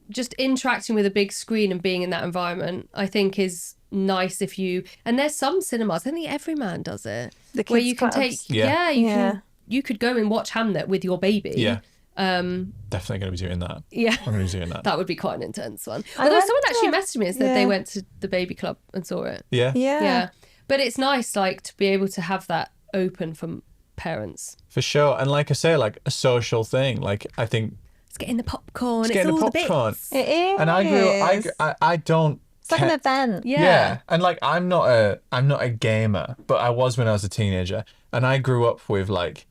just interacting with a big screen and being in that environment, I think is nice if you, and there's some cinemas, I think Everyman does it, The where kids' you can clubs. take, Yeah. Yeah. you could go and watch Hamnet with your baby. Yeah. Definitely going to be doing that. Yeah. I'm going to be doing that. That would be quite an intense one. I Although went someone actually to- messaged me and said yeah. they went to the baby club and saw it. Yeah. Yeah. But it's nice, like, to be able to have that open for parents. For sure. And like I say, like a social thing. Like I think It's getting the popcorn. It's getting all the the popcorn. bits. It is. And I don't It's like an event. Yeah. And like I'm not a gamer, but I was when I was a teenager, and I grew up with like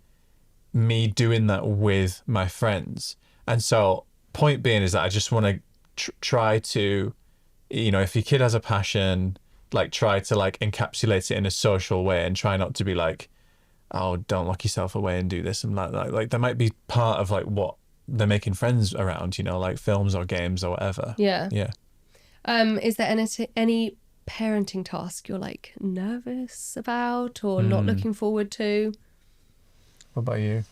me doing that with my friends. And so point being is that I just want to try to, if your kid has a passion, like try to like encapsulate it in a social way, and try not to be like, oh, don't lock yourself away and do this and like that. Like that might be part of like what they're making friends around, like films or games or whatever. Yeah. Yeah. Is there any parenting task you're like nervous about or not looking forward to? What about you?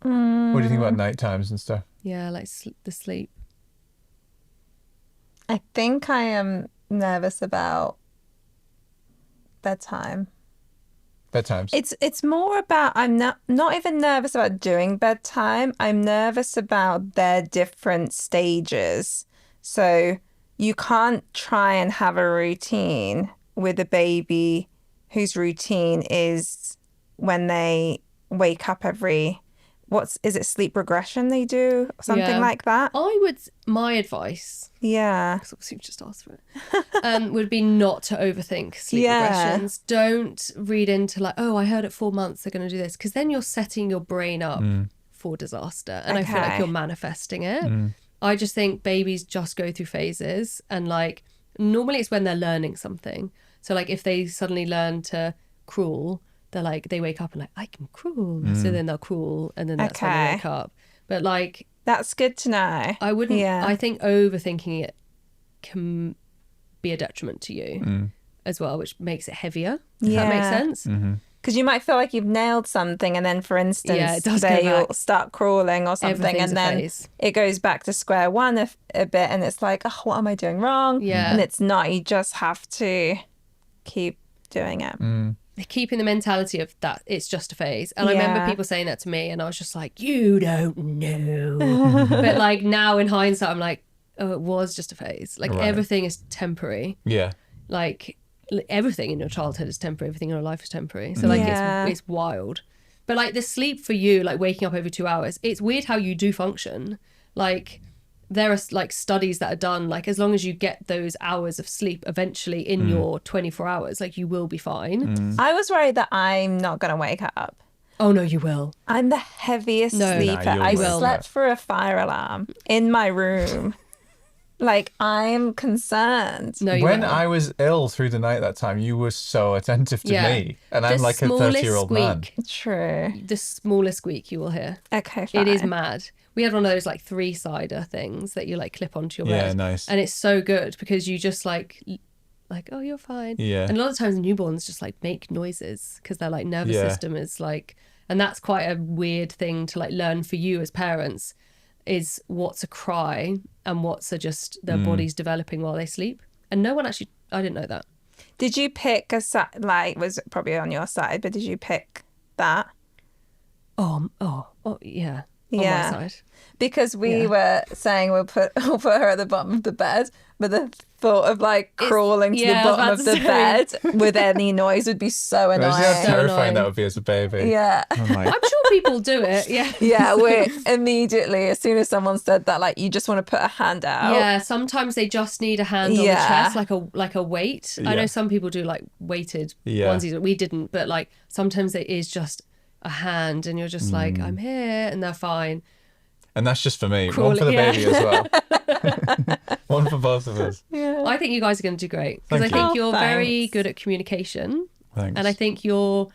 What do you think about night times and stuff? Yeah, like the sleep. I think I am nervous about bedtime. Bedtimes. It's more about I'm not even nervous about doing bedtime. I'm nervous about their different stages. So you can't try and have a routine with a baby whose routine is when they wake up every is it sleep regression they do? Something Yeah. like that? My advice, Yeah. because obviously you've just asked for it, would be not to overthink sleep Yeah. regressions. Don't read into like, oh, I heard at 4 months they're going to do this, because then you're setting your brain up for disaster. And I feel like Okay. you're manifesting it. I just think babies just go through phases, and like normally it's when they're learning something. So like if they suddenly learn to crawl, they're like, they wake up and like, I can crawl. So then they'll crawl, and then that's when they Okay. wake up. But like, That's good to know. I wouldn't, Yeah. I think overthinking it can be a detriment to you as well, which makes it heavier, if that makes Yeah. sense. Because you might feel like you've nailed something, and then, for instance, Yeah, it does go they'll back. start crawling or something, Everything's and a then phase. it goes back to square one a bit, and it's like, oh, what am I doing wrong? Yeah. And it's not. You just have to keep doing it. Keeping the mentality of that it's just a phase. And I remember Yeah. people saying that to me, and I was just like, you don't know. But like now in hindsight, I'm like, oh, it was just a phase. Like Right. everything is temporary. Yeah. Like everything in your childhood is temporary. Everything in your life is temporary. So like Yeah. it's wild. But like the sleep for you, like waking up over 2 hours, it's weird how you do function. Like there are like studies that are done, like as long as you get those hours of sleep eventually in your 24 hours, like you will be fine. I was worried that I'm not going to wake up. Oh no, you will. I'm the heaviest No. sleeper. Nah, you'll I wake up. slept through a fire alarm in my room. Like, I'm concerned. No, you When will. I was ill through the night that time, you were so attentive to Yeah. me. And The I'm like a smallest 30-year-old man. squeak, True. the smallest squeak you will hear. Okay, fine. It is mad. We had one of those like 3-sider things that you like clip onto your Yeah, bed. nice. And it's so good because you just like, oh, you're fine. Yeah. And a lot of times newborns just like make noises because their like nervous Yeah. system is like, and that's quite a weird thing to like learn for you as parents, is what's a cry and what's a just their body's developing while they sleep. And no one actually, I didn't know that. Did you pick a side, like, was it probably on your side, but did you pick that? Oh, yeah. On Yeah. my side. Because we Yeah. were saying we'll put her at the bottom of the bed, but the thought of like crawling to yeah, the I was bottom about of to the say. bed with any noise would be so Imagine how annoying. So terrifying annoying. that would be as a baby. Yeah. I'm like, I'm sure people do it. Yeah. Yeah, we immediately, as soon as someone said that, like, you just want to put a hand out. Yeah, sometimes they just need a hand on the Yeah. chest, like a weight. I Yeah. know some people do like weighted Yeah. onesies. We didn't, but like sometimes it is just a hand, and you're just like, I'm here, and they're fine. and that's just for me. Crawling, One for the yeah. baby as well. One for both of us. I think you guys are going to do great because I Thank you. think Oh, you're very thanks. good at communication, Thanks. and I think you're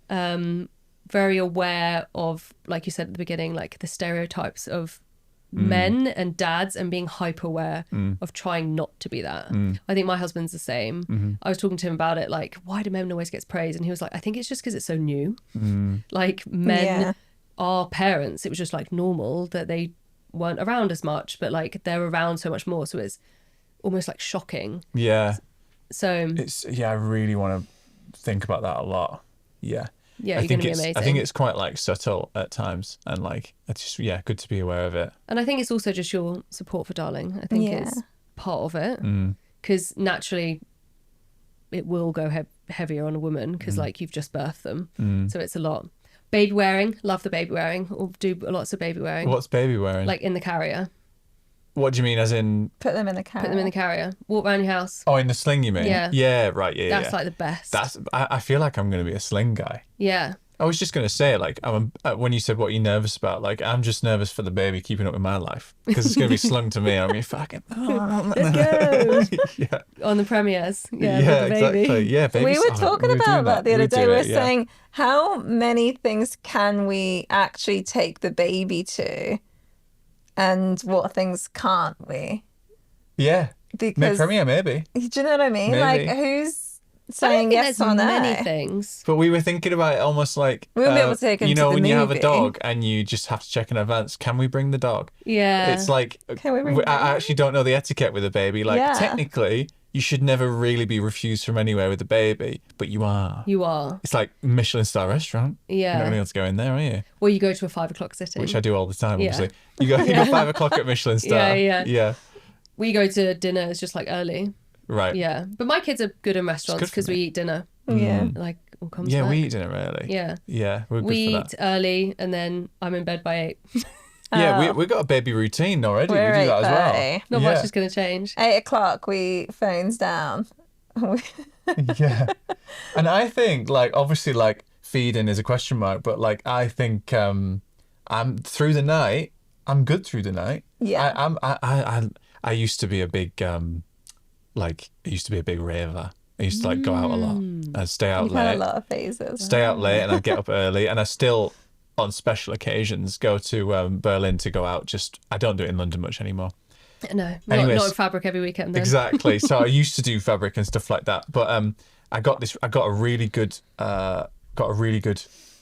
very aware of, like you said at the beginning, like the stereotypes of men and dads, and being hyper aware of trying not to be that. I think my husband's the same. I was talking to him about it, like, why do men always get praise? And he was like, I think it's just because it's so new. Like men Yeah. are parents. It was just like normal that they weren't around as much, but like they're around so much more. So it's almost like shocking. Yeah. So I really want to think about that a lot. Yeah. yeah, I you're going think to be it's amazing. I think it's quite like subtle at times, and like it's just good to be aware of it. And I think it's also just your support for Darling. I think Yeah. it's part of it because naturally it will go heavier on a woman because like you've just birthed them. So it's a lot. Baby wearing, love the baby wearing, or do lots of baby wearing. What's baby wearing? Like in the carrier. What do you mean, as in? Put them in the car. Put them in the carrier. Walk around your house. Oh, in the sling, you mean? Yeah. Yeah, right. Yeah, That's yeah. like the best. That's. I feel like I'm going to be a sling guy. Yeah. I was just going to say, like, when you said what you're nervous about, like, I'm just nervous for the baby keeping up with my life because it's going to be slung to me. I'm going to be fucking. Let's go. Yeah. On the premieres. Yeah, Yeah, with the baby. exactly. Yeah, baby. We were talking about that the other day. We were yeah. saying, how many things can we actually take the baby to, and what things can't we? Yeah. Because Premier, maybe. do you know what I mean? Maybe. Like, who's I don't saying think yes there's or no? many things. But we were thinking about it almost like, We won't be able to take him you know, to the when you have a movie. dog and you just have to check in advance, can we bring the dog? Yeah. It's like, Can we bring the I dog? actually don't know the etiquette with a baby. Like, Yeah. technically, you should never really be refused from anywhere with a baby, but you are. You are. It's like Michelin star restaurant. Yeah. You're not going to be able to go in there, are you? Well, you go to a 5 o'clock sitting. Which I do all the time, Yeah. obviously. You go 5 o'clock at Michelin star. Yeah. We go to dinner. It's just like early. Right. Yeah. But my kids are good in restaurants good for because we me. eat dinner. Yeah. Like, all comes Yeah, back. we eat dinner early. Yeah. Yeah, we're good We for eat that. early and then I'm in bed by 8. Yeah, we got a baby routine already. We're we do that as well. 8:30. Not yeah. much is going to change. 8 o'clock, we phones down. Yeah. And I think, like, obviously, like, feeding is a question mark, but, like, I think I'm through the night, I'm good through the night. Yeah. I used to be a big, raver. I used to, like, go out a lot. I'd stay out We've had late. a lot of phases. Stay out late and I'd get up early. And I still, on special occasions, go to Berlin to go out. I don't do it in London much anymore. No, Anyways. not in fabric every weekend then. Exactly. So I used to do fabric and stuff like that, but I got a really good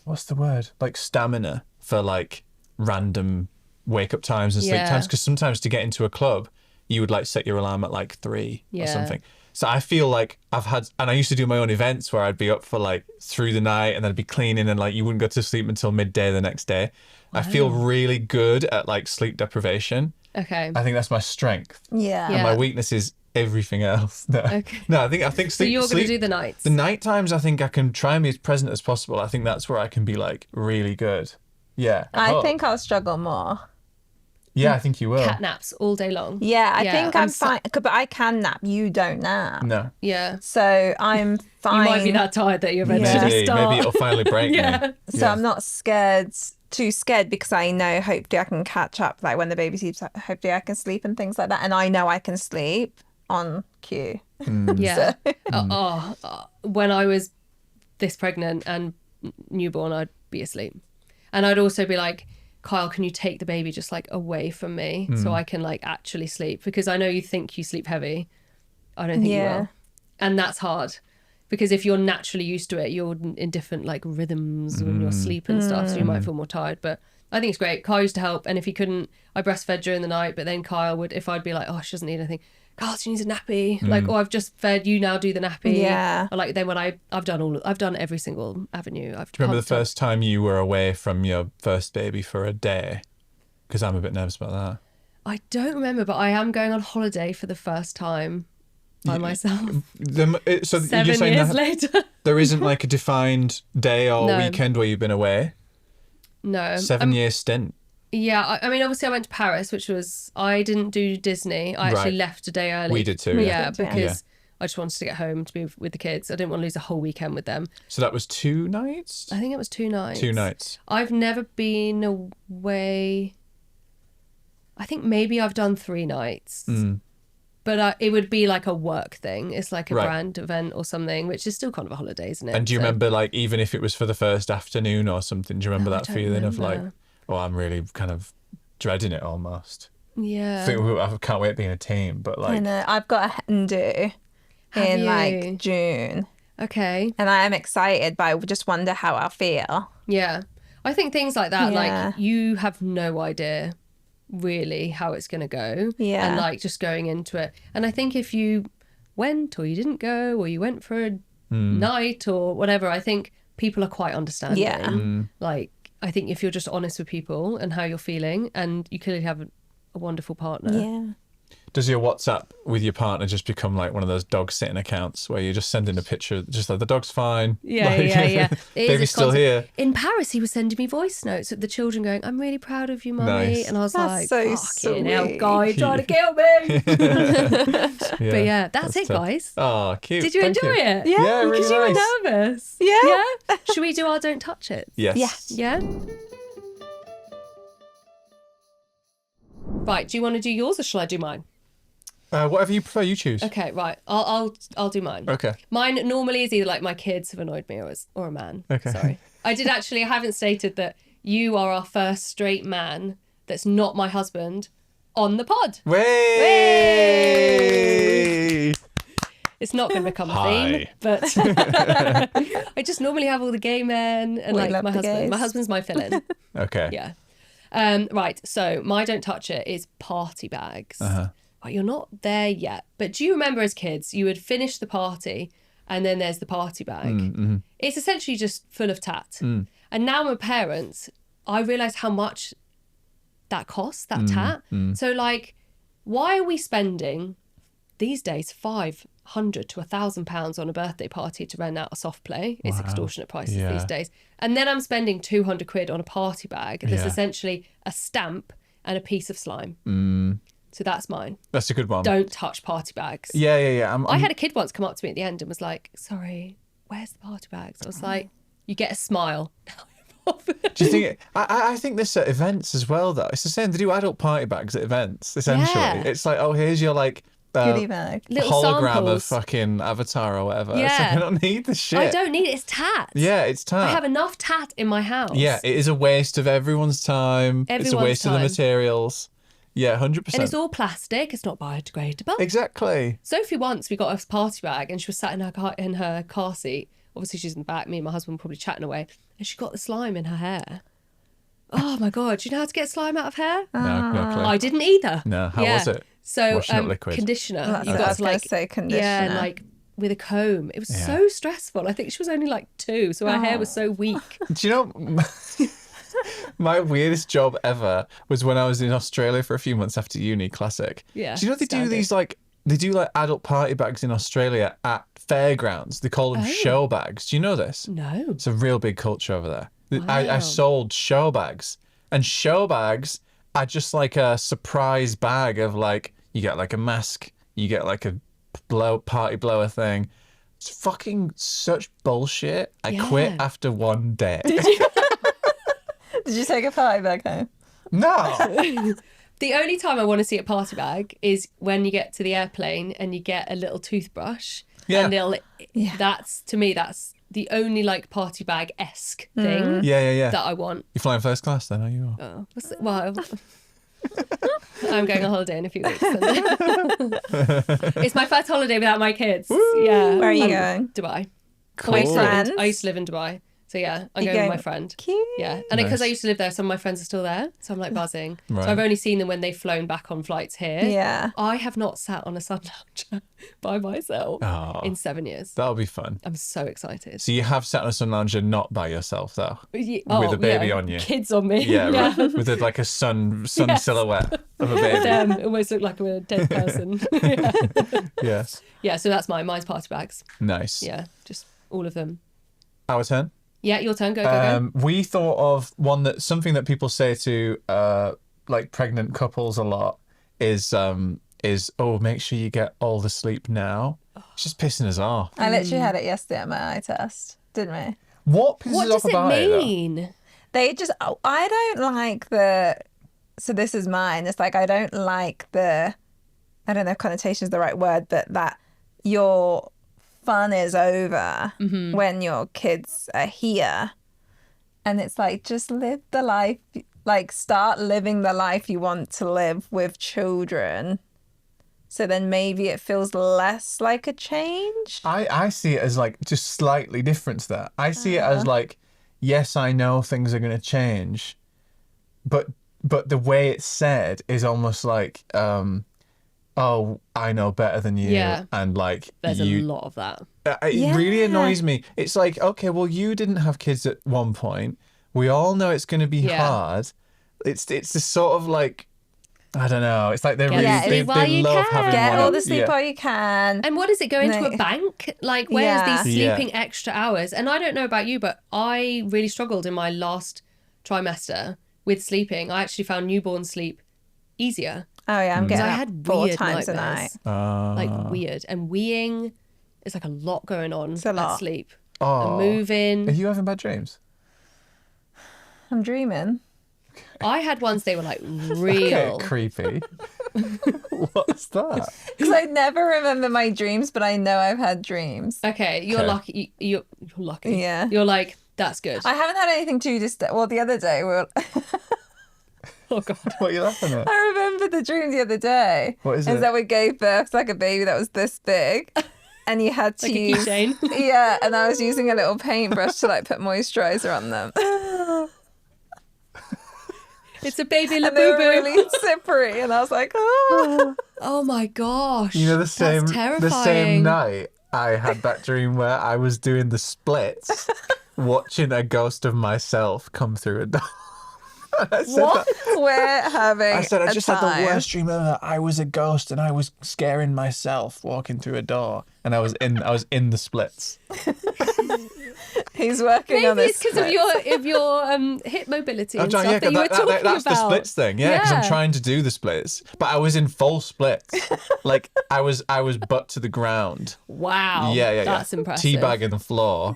what's the word? Like stamina for like random wake up times and sleep Yeah. times, because sometimes to get into a club, you would like set your alarm at like 3 or Yeah. something. So I feel like and I used to do my own events where I'd be up for like through the night and then I'd be cleaning and like you wouldn't go to sleep until midday the next day. I feel really good at like sleep deprivation. Okay. I think that's my strength. Yeah. And Yeah. my weakness is everything else. No, Okay. no. I think sleep. So you're going to sleep- do the nights? the night times. I think I can try and be as present as possible. I think that's where I can be like really good. Yeah. I hope. think I'll struggle more. Yeah, I think you will. Cat naps all day long. Yeah, I Yeah, think I'm I'm fine. But I can nap. You don't nap. No. Yeah. So I'm fine. You might be that tired that you're Yeah. eventually start. Maybe it'll finally break Yeah. me. So I'm not too scared because I know hopefully I can catch up. Like when the baby sleeps, hopefully I can sleep and things like that. And I know I can sleep on cue. Yeah. When I was this pregnant and newborn, I'd be asleep. And I'd also be like, Kyle, can you take the baby just like away from me so I can like actually sleep? Because I know you think you sleep heavy. I don't think you Yeah. will. And that's hard. Because if you're naturally used to it, you're in different like rhythms when you're sleep and stuff. So you might feel more tired. But I think it's great. Kyle used to help. And if he couldn't, I breastfed during the night. But then Kyle would, if I'd be like, oh, she doesn't need anything. Kyle, she needs a nappy. Like, oh, I've just fed, you now do the nappy. Yeah. Or like then when I've done every single avenue. I've Do you remember the pumped up. first time you were away from your first baby for a day? Because I'm a bit nervous about that. I don't remember, but I am going on holiday for the first time by myself. So you're 7 saying years that later. there isn't like a defined day or No. weekend where you've been away? No. 7-year stint. Yeah, I mean, obviously I went to Paris, which was, I didn't do Disney. I actually Right. left a day early. We did too, yeah. Yeah, Did you? because I just wanted to get home to be with the kids. I didn't want to lose a whole weekend with them. So that was 2 nights? I think it was 2 nights. 2 nights. I've never been away. I think maybe I've done 3 nights. But it would be like a work thing. It's like a Right. brand event or something, which is still kind of a holiday, isn't it? And do you So- remember, like, even if it was for the first afternoon or something, do you remember No, I that don't feeling of like, remember. oh, I'm really kind of dreading it almost? Yeah. I can't wait being a team, but I like, know. I've got a hen do Have in you? like June. Okay. And I am excited, but I just wonder how I'll feel. Yeah. I think things like that, Yeah. like you have no idea really how it's going to go. Yeah. And like just going into it. And I think if you went or you didn't go or you went for a night or whatever, I think people are quite understanding. Yeah. Like, I think if you're just honest with people and how you're feeling, and you clearly have a wonderful partner. Yeah. does your WhatsApp with your partner just become like one of those dog sitting accounts where you're just sending a picture, just like the dog's fine? Yeah, like, yeah. It is, Baby's it's still constant. here. In Paris, he was sending me voice notes of the children going, "I'm really proud of you, mummy." Nice. And I was That's like, so "Fucking hell, sweet. guy, you're trying to kill me." Yeah, But yeah, that's it, tough. guys. Oh, cute. Did you Thank enjoy it? Yeah, Yeah, really Because you nice. were nervous. Yeah. Yeah. Should we do our don't touch it? Yes. Yeah. Yeah. Right. Do you want to do yours or shall I do mine? Whatever you prefer, you choose. Okay. Right. I'll do mine. Okay. Mine normally is either like my kids have annoyed me or a man. Okay. Sorry. I haven't stated that you are our first straight man that's not my husband on the pod. Way! It's not going to become a Hi. theme, but I just normally have all the gay men and We like love my the husband. gays. My husband's my fill-in. Okay. Yeah. Right. So my don't touch it is party bags. Right, you're not there yet, but do you remember as kids you would finish the party and then there's the party bag? It's essentially just full of tat. And now I'm a parent, I realise how much that costs, that tat. So like, why are we spending these days £500 to £1,000 on a birthday party to rent out a soft play? It's extortionate prices these days. And then I'm spending 200 quid on a party bag that's essentially a stamp and a piece of slime. So that's mine. That's a good one. Don't touch party bags. Yeah. I had a kid once come up to me at the end and was like, sorry, where's the party bags? I was like, you get a smile. Do you think I think this at events as well though? It's the same. They do adult party bags at events, essentially. Yeah. It's like, oh, here's your like Goodie bag. Little hologram samples. of fucking Avatar or whatever. Yeah. It's like, I don't need the shit. I don't need it. It's tat. Yeah, it's tat. I have enough tat in my house. Yeah, it is a waste of everyone's time. It's a Everyone's waste of the time. materials. Yeah, 100%. And it's all plastic. It's not biodegradable. Exactly. Sophie once, we got a party bag and she was sat in her car seat. Obviously, she's in the back. Me and my husband were probably chatting away. And she got the slime in her hair. Oh, my God. Do you know how to get slime out of hair? No clue. I didn't either. No, how was it? So, Washing up liquid? conditioner. That's You what I got was to gonna like, say, conditioner. yeah, and like with a comb. It was so stressful. I think she was only like 2, so her hair was so weak. Do you know, my weirdest job ever was when I was in Australia for a few months after uni, classic. Yeah, Do you know they do standard. these like, they do like adult party bags in Australia at fairgrounds. They call them show bags. Do you know this? No. It's a real big culture over there. I Wow. sold show bags, and show bags are just like a surprise bag of like, you get like a mask, you get like a party blower thing. It's fucking such bullshit. I quit Yeah. after one day. Did you take a party bag home? No. The only time I want to see a party bag is when you get to the airplane and you get a little toothbrush. Yeah. And that's, to me, that's the only like party bag-esque thing Yeah. that I want. You're flying first class then, are you? Oh, well, I'm going on holiday in a few weeks. It's my first holiday without my kids. Yeah. Where are you going? Dubai. Cool. I used to live in Dubai. So yeah, I'm going with my friend. Cute. Yeah, and because I Nice. used to live there, some of my friends are still there, so I'm like buzzing. Right. So I've only seen them when they've flown back on flights here. Yeah. I have not sat on a sun lounger by myself Oh. in 7 years. That'll be fun. I'm so excited. So you have sat on a sun lounger not by yourself though? With a baby on you. Kids on me. Yeah, right. With like a sun Yes. silhouette of a baby. It almost looked like a dead person. Yeah. Yeah, so that's mine. Mine's party bags. Nice. Yeah, just all of them. Our turn. Yeah, your turn. Go. We thought of something that people say to like pregnant couples a lot is oh, make sure you get all the sleep now. It's just pissing us off. I literally had it yesterday at my eye test, didn't we? What pisses What us does off it about it though? mean? They just, I don't like so this is mine. It's like, I don't like I don't know if connotation is the right word, but that your fun is over when your kids are here. And it's like, just live the life, like start living the life you want to live with children. So then maybe it feels less like a change. I see it as like just slightly different to that. I see it as like, yes, I know things are going to change, but the way it's said is almost like, oh, I know better than you. Yeah. And like, There's a lot of that. it really annoys me. It's like, okay, well, you didn't have kids at one point. We all know it's going to be Yeah. hard. It's this sort of like, I don't know. It's like they Get really the they, sleep while they you love can. having Get one all up. the sleep Yeah. while you can. And what does it go into No. a bank? Like, where's Yeah. these Yeah. sleeping extra hours? And I don't know about you, but I really struggled in my last trimester with sleeping. I actually found newborn sleep easier. Oh yeah, I'm getting I up had 4 weird times a night. nightmares. Like weird. And weeing is like a lot going on a at lot. sleep. Oh. And moving. Are you having bad dreams? I'm dreaming. I had ones, they were like real. Creepy. What's that? Because I never remember my dreams, but I know I've had dreams. Okay, you're Okay. lucky. You're lucky. Yeah. You're like, that's good. I haven't had anything too well, the other day we were Oh, God. What are you laughing at? I remember had the dream the other day. What is it? That we gave birth to like a baby that was this big. And you had to Like a use... keychain. Yeah, and I was using a little paintbrush to like put moisturizer on them. It's a baby And they were Labubu. really slippery. And I was like, oh. Oh my gosh. You know, That's terrifying. the same night I had that dream where I was doing the splits, watching a ghost of myself come through a door. I said What? that- We're having I said I just a had the time. worst dream ever. I was a ghost and I was scaring myself walking through a door, and I was in the splits. He's working on Maybe this. it's because of your hip mobility and I'm trying, stuff that you were talking that's about. the splits thing, yeah. Because I'm trying to do the splits, but I was in full splits, like I was butt to the ground. Wow. Yeah. That's impressive. Teabagging the floor,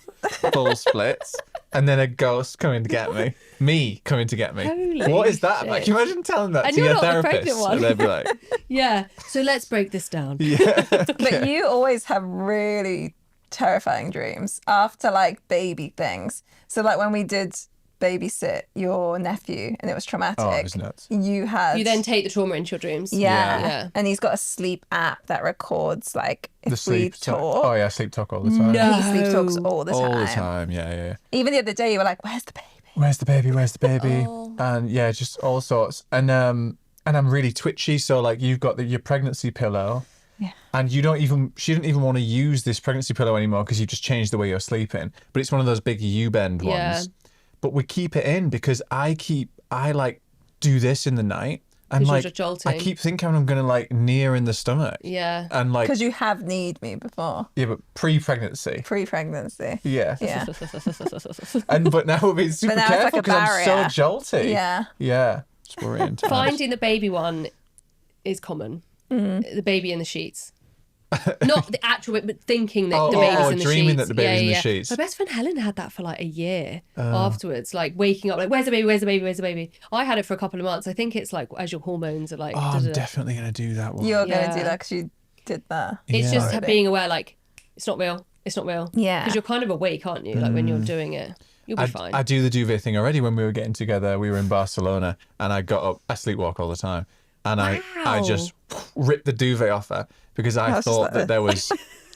full splits, and then a ghost coming to get me. Me coming to get me. Holy What is that shit. about? Can you imagine telling that And to you're your not the therapist? pregnant one. And they'd be like, Yeah. So let's break this down. But you always have really terrifying dreams after like baby things. So like when we did babysit your nephew and it was traumatic. oh, it was nuts. You had... You then take the trauma into your dreams. Yeah. Yeah. And he's got a sleep app that records like if The we sleep talk. talk. Oh yeah, sleep talk all the time. No. He sleep talks all the time. All the time. Yeah. Even the other day you were like, where's the baby? Where's the baby? Where's the baby? Oh. And yeah, just all sorts. And I'm really twitchy, so like you've got your pregnancy pillow. Yeah. And she don't even want to use this pregnancy pillow anymore because you just changed the way you're sleeping. But it's one of those big U-bend Yeah. ones. But we keep it in because I like do this in the night. And 'Cause you're like just jolting. I keep thinking I'm gonna like near in the stomach. Yeah. And like Because you have need me before. yeah, but pre-pregnancy. Pre-pregnancy. Yeah. Yeah. But now we're being super now it's like careful a because I'm barrier. so jolty. Yeah. Yeah. It's worrying. Finding the baby one is common. Mm-hmm. The baby in the sheets. Not the actual, but thinking that Oh, the baby's oh, in the dreaming sheets. that the baby's in the sheets. My best friend Helen had that for like a year afterwards, like waking up, like, where's the baby? Where's the baby? Where's the baby? I had it for a couple of months. I think it's like as your hormones are like, Oh, I'm da-da-da. definitely gonna do that one. You're going Yeah. to do that because you did that. It's Yeah. just being aware, like, it's not real. It's not real. Yeah. Because you're kind of awake, aren't you? Like when you're doing it, you'll be fine. I do the duvet thing already. When we were getting together, we were in Barcelona, and I got up. I sleepwalk all the time, and I just ripped the duvet off her because I was just thought like that there was,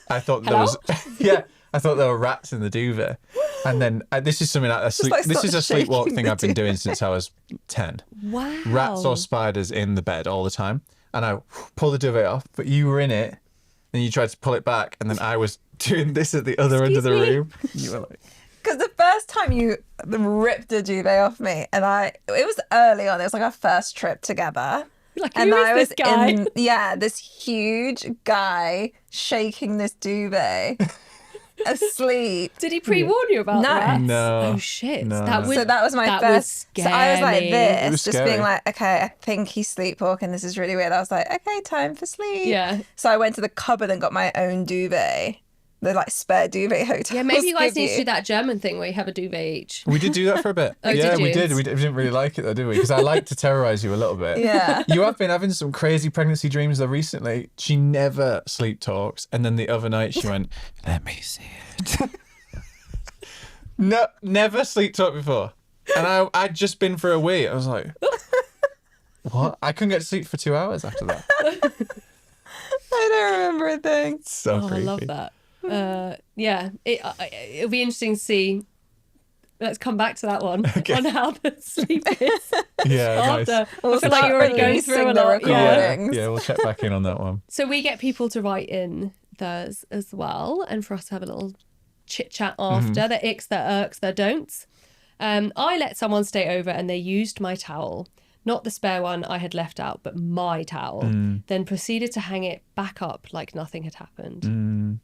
I thought there was, yeah, I thought there were rats in the duvet, and then this is something this like is a start sleepwalk shaking thing the I've been doing since I was 10. Wow. Rats or spiders in the bed all the time, and I pull the duvet off, but you were in it, and you tried to pull it back, and then I was doing this at the other end of the Excuse me? room. You were like. Because the first time you ripped the duvet off me, and it was early on. It was like our first trip together. Like, And who I is was this guy? this huge guy shaking this duvet, asleep. Did he pre-warn you about No. that? No. Oh shit. No. That would, So that was my that first. Would So I was like scare me. this, It was just scary. being like, okay, I think he's sleepwalking. This is really weird. I was like, okay, time for sleep. Yeah. So I went to the cupboard and got my own duvet, the like spare duvet hotel. Yeah, maybe you guys need to do that German thing where you have a duvet each. We did do that for a bit. Oh, yeah, did we you? did. We didn't really like it though, did we? Because I like to terrorize you a little bit. Yeah. You have been having some crazy pregnancy dreams though recently. She never sleep talks, and then the other night she went, "Let me see it." No, never sleep talk before. And I'd just been for a wee. I was like, what? I couldn't get to sleep for 2 hours after that. I don't remember a thing. So Oh, I creepy. love that. Yeah, it'll be interesting to see. Let's come back to that one on how the sleep is Yeah, after. nice. We'll I feel like start you're already going releasing through a the lot. Yeah. recordings. Yeah, we'll check back in on that one. So we get people to write in theirs as well, and for us to have a little chit chat after. Their icks, their irks, their don'ts. I let someone stay over and they used my towel. Not the spare one I had left out, but my towel. Then proceeded to hang it back up like nothing had happened.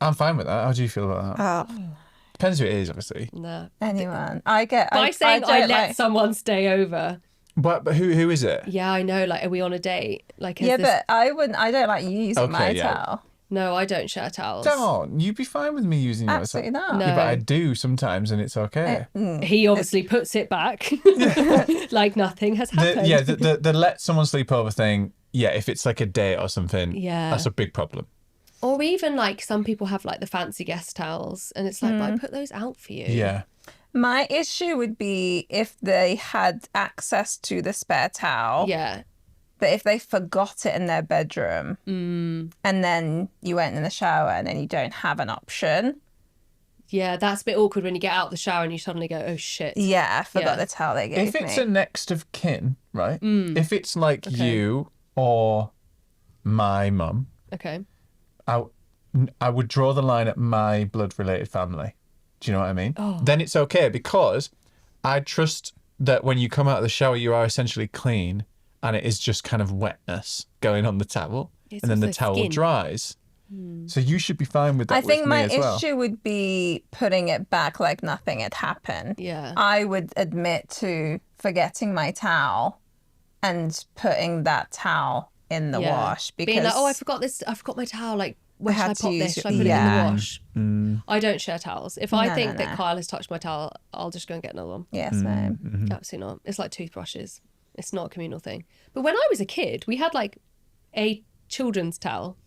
I'm fine with that. How do you feel about that? Oh, Depends who it is, obviously. Nah. anyone. I get. By saying I don't let like- someone stay over. But who is it? Yeah, I know. Like, are we on a date? Like, is Yeah, this... but I wouldn't. I don't like you using Okay, my yeah. towel. No, I don't share towels. Don't. You'd be fine with me using yours. Absolutely not. No. Yeah, but I do sometimes, and it's okay. He obviously puts it back like nothing has happened. The let someone sleep over thing. Yeah, if it's like a date or something. Yeah. That's a big problem. Or even like some people have like the fancy guest towels, and it's like, but I put those out for you. Yeah. My issue would be if they had access to the spare towel, Yeah. but if they forgot it in their bedroom and then you went in the shower and then you don't have an option. Yeah, that's a bit awkward when you get out of the shower and you suddenly go, oh shit. Yeah, I forgot Yeah. the towel they gave If it's me. a next of kin, right? If it's like you or my mum, Okay. I would draw the line at my blood-related family. Do you know what I mean? Oh. Then it's okay because I trust that when you come out of the shower, you are essentially clean and it is just kind of wetness going on the towel. It's and then the also towel skin. dries. So you should be fine with that. I think with my me as well. issue would be putting it back like nothing had happened. Yeah. I would admit to forgetting my towel and putting that towel in the wash because being like, oh, I forgot this. I forgot my towel. Like, where should I had to pop use this? Should I it. put it in Yeah. the wash? I don't share towels. If I No, think no, that no. Kyle has touched my towel, I'll just go and get another one. yes, no. Absolutely not. It's like toothbrushes. It's not a communal thing. But when I was a kid, we had like a children's towel.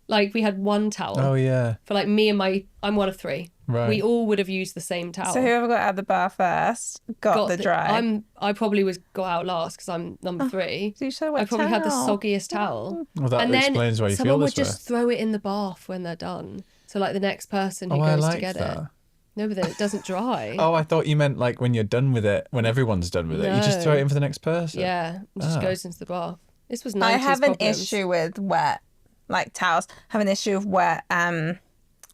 Like we had one towel Oh yeah, for like me and I'm one of three. right. We all would have used the same towel. So whoever got out of the bar first got the dry. I probably got out last because I'm number 3. So you should have wet I probably had the towel. soggiest towel. Well, that And then explains why you someone feel would this way. just throw it in the bath when they're done. So like the next person who Oh, I goes like to get that. it. No, but then it doesn't dry. Oh, I thought you meant like when you're done with it, when everyone's done with it, you just No. throw it in for the next person. Yeah, it just goes into the bath. This was 90s I have an problems. issue with wet, like towels. I have an issue with wet.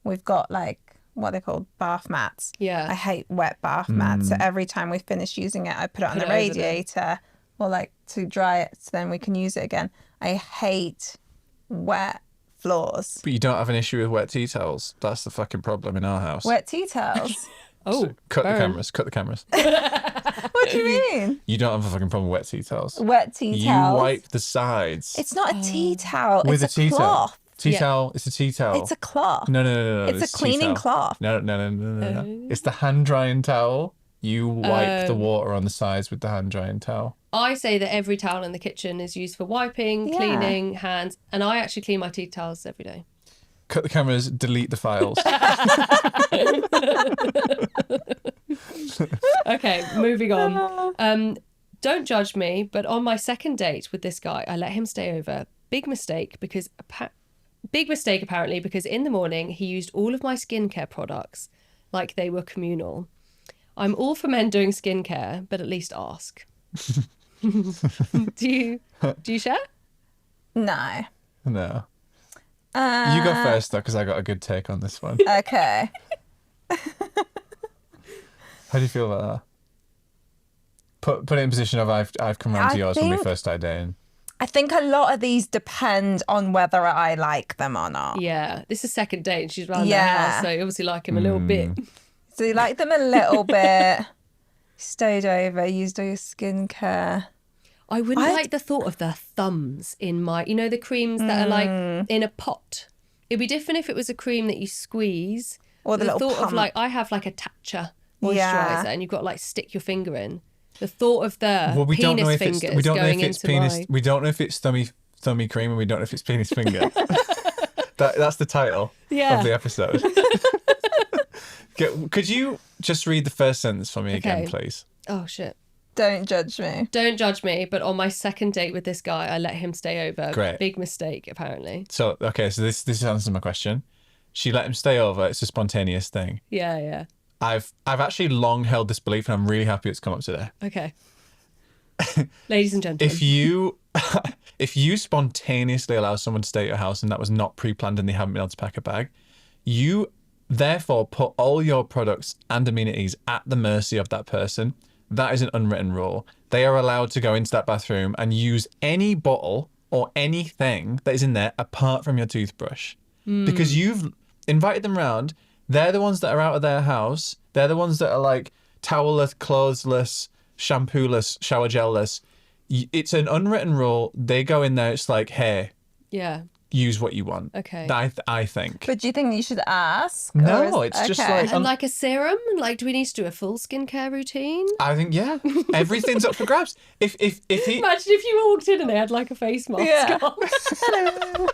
We've got like what they call bath mats. Yeah. I hate wet bath mats. So every time we finish using it, I put it on Put the it over there. radiator or like to dry it, so then we can use it again. I hate wet floors. But you don't have an issue with wet tea towels. That's the fucking problem in our house. Wet tea towels. Oh, Cut the burn. cameras. Cut the cameras. What do you mean? You don't have a fucking problem with wet tea towels. Wet tea You towels. wipe the sides It's not a tea towel. with it's a tea cloth. towel. Tea Yeah. towel. It's a tea towel. It's a cloth. No. It's a tea cleaning towel. cloth. No. It's the hand drying towel. You wipe the water on the sides with the hand drying towel. I say that every towel in the kitchen is used for wiping, Yeah. cleaning, hands, and I actually clean my tea towels every day. Cut the cameras. Delete the files. Okay, moving on. Don't judge me, but on my second date with this guy, I let him stay over. Big mistake apparently because in the morning he used all of my skincare products like they were communal. I'm all for men doing skincare, but at least ask. Do you share? No. No. You go first though, because I got a good take on this one. Okay. How do you feel about that? Put it in position of I've come round to I yours when we think- first started dating. I think a lot of these depend on whether I like them or not. Yeah, this is second date and she's around their Yeah. house, so you obviously like him a little bit. So you like them a little bit, stayed over, used all your skincare. I wouldn't like the thought of the thumbs in my, the creams that are like in a pot. It'd be different if it was a cream that you squeeze. Or the little thought of pump. like, I have like a Tatcha moisturizer Yeah. and you've got to like stick your finger in. The thought of the Well, we don't penis know if fingers it's we don't know going if it's into penis. my... We don't know if it's thummy cream, and we don't know if it's penis finger. That's the title Yeah. of the episode. Could you just read the first sentence for me again, Okay. please? Oh, shit. Don't judge me. Don't judge me, but on my second date with this guy, I let him stay over. Great. Big mistake, apparently. So this answers my question. She let him stay over. It's a spontaneous thing. Yeah. I've actually long held this belief, and I'm really happy it's come up today. Okay. Ladies and gentlemen. If you spontaneously allow someone to stay at your house and that was not pre-planned and they haven't been able to pack a bag, you therefore put all your products and amenities at the mercy of that person. That is an unwritten rule. They are allowed to go into that bathroom and use any bottle or anything that is in there apart from your toothbrush. Because you've invited them round. They're the ones that are out of their house. They're the ones that are like towelless, clothesless, shampooless, shower gel-less. It's an unwritten rule. They go in there. It's like, hey, Yeah. use what you want. Okay. I think. But do you think you should ask? No, Or it's just like- And like a serum? Like, do we need to do a full skincare routine? I think, yeah, everything's up for grabs. If he, Imagine if you walked in and they had like a face mask Yeah. on. Hello.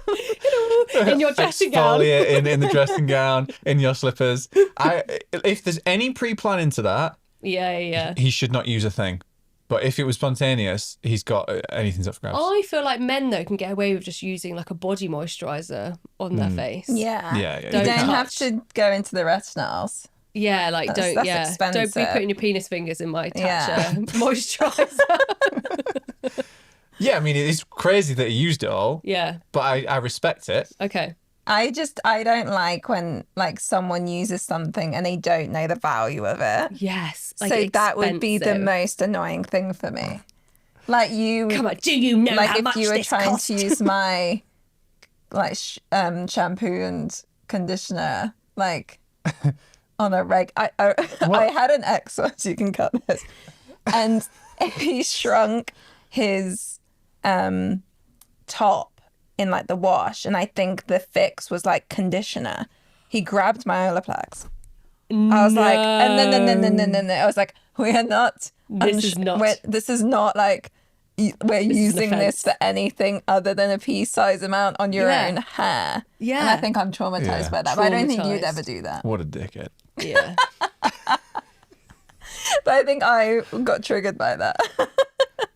In your dressing gown. exfoliate in the dressing gown, in your slippers. If there's any pre-planning to that, Yeah. he should not use a thing. But if it was spontaneous, he's got anything's up for grabs. I feel like men though can get away with just using like a body moisturizer on their face. Yeah. Yeah. You Don't don't have touch. to go into the retinols. Yeah, like That's don't expensive. be putting your penis fingers in my Yeah. moisturizer. Yeah, I mean, it's crazy that he used it all, Yeah. but I respect it. Okay. I don't like when like someone uses something and they don't know the value of it. Yes. Like So that would be the expensive. most annoying thing for me. Like you, Come on, do you know like how if much you were this trying cost? to use my like shampoo and conditioner like on a I had an ex once, you can cut this, and he shrunk his top in like the wash, and I think the fix was like conditioner. He grabbed my Olaplex. I was like, no. I was like, we're not. This is not. This is not like we're using offence. this for anything other than a pea size amount on your Yeah. own hair. Yeah. And I think I'm traumatized Yeah. by that. But I don't think you'd Traumatised. ever do that. What a dickhead. Yeah. But I think I got triggered by that.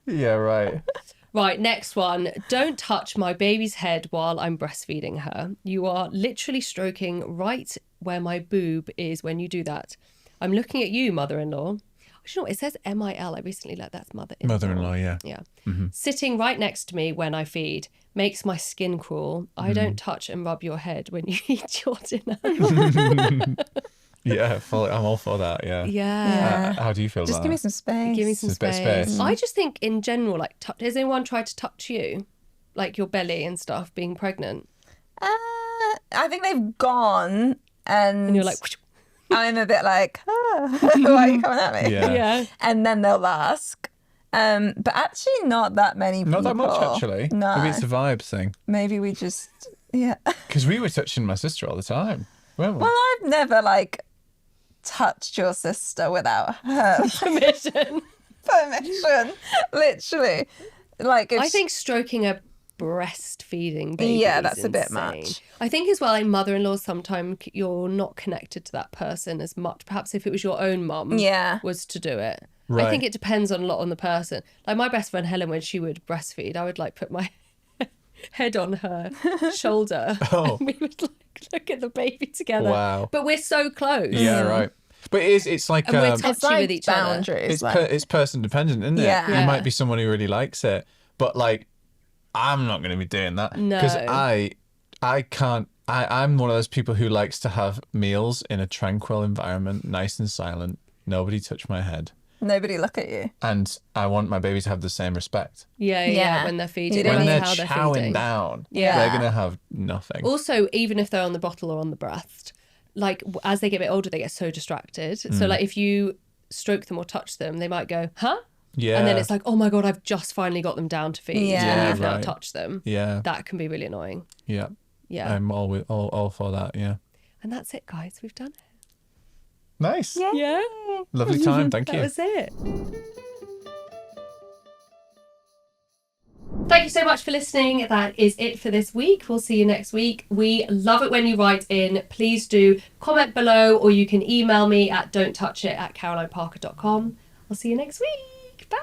Yeah, right. Right, next one. Don't touch my baby's head while I'm breastfeeding her. You are literally stroking right where my boob is when you do that. I'm looking at you, mother-in-law. You know what? It says MIL. I recently learned that's mother-in-law. Mother-in-law, yeah. Yeah. Sitting right next to me when I feed makes my skin crawl. I don't touch and rub your head when you eat your dinner. Yeah, I'm all for that, yeah. Yeah. How do you feel Just about give me that? some space. Give me some It's a bit of space. space. I just think in general, like, has anyone tried to touch you? Like your belly and stuff, being pregnant? I think they've gone and And you're like, I'm a bit like, why are you coming at me? Yeah. yeah. And then they'll ask. But actually not that many people. Not that much, actually. No. Maybe it's a vibe thing. Maybe we just, yeah. Because we were touching my sister all the time, weren't we? Well, I've never like touched your sister without her Permission. permission. Literally. Like if I think stroking a breastfeeding baby Yeah, is that's a bit insane. much. I think as well in mother-in-laws sometimes you're not connected to that person as much. Perhaps if it was your own mum Yeah. was to do it. I Right. think it depends on a lot on the person. Like my best friend Helen, when she would breastfeed, I would like put my head on her shoulder Oh. and we would like look at the baby together. Wow. But we're so close. Yeah, right. But it's like And we're it's touchy like with each other. boundaries. it's like, it's person dependent, isn't it? Yeah. Yeah. You might be someone who really likes it, but like I'm not going to be doing that because No. I can't. I'm one of those people who likes to have meals in a tranquil environment, nice and silent. Nobody touch my head, nobody look at you. and I want my baby to have the same respect. Yeah, Yeah. when they're feeding. You don't When need- they're how they're chowing feeding. down, Yeah. they're going to have nothing. Also, even if they're on the bottle or on the breast, like as they get a bit older, they get so distracted. So like if you stroke them or touch them, they might go, huh? Yeah. And then it's like, oh my God, I've just finally got them down to feed. Yeah. And you've now Right. touched them. Yeah. That can be really annoying. Yeah. Yeah. I'm all for that. Yeah. And that's it, guys. We've done it. Nice. Yeah. Lovely time. Thank That you. was it. Thank you so much for listening. That is it for this week. We'll see you next week. We love it when you write in. Please do comment below, or you can email me at don'ttouchit@carolineparker.com. I'll see you next week. Bye.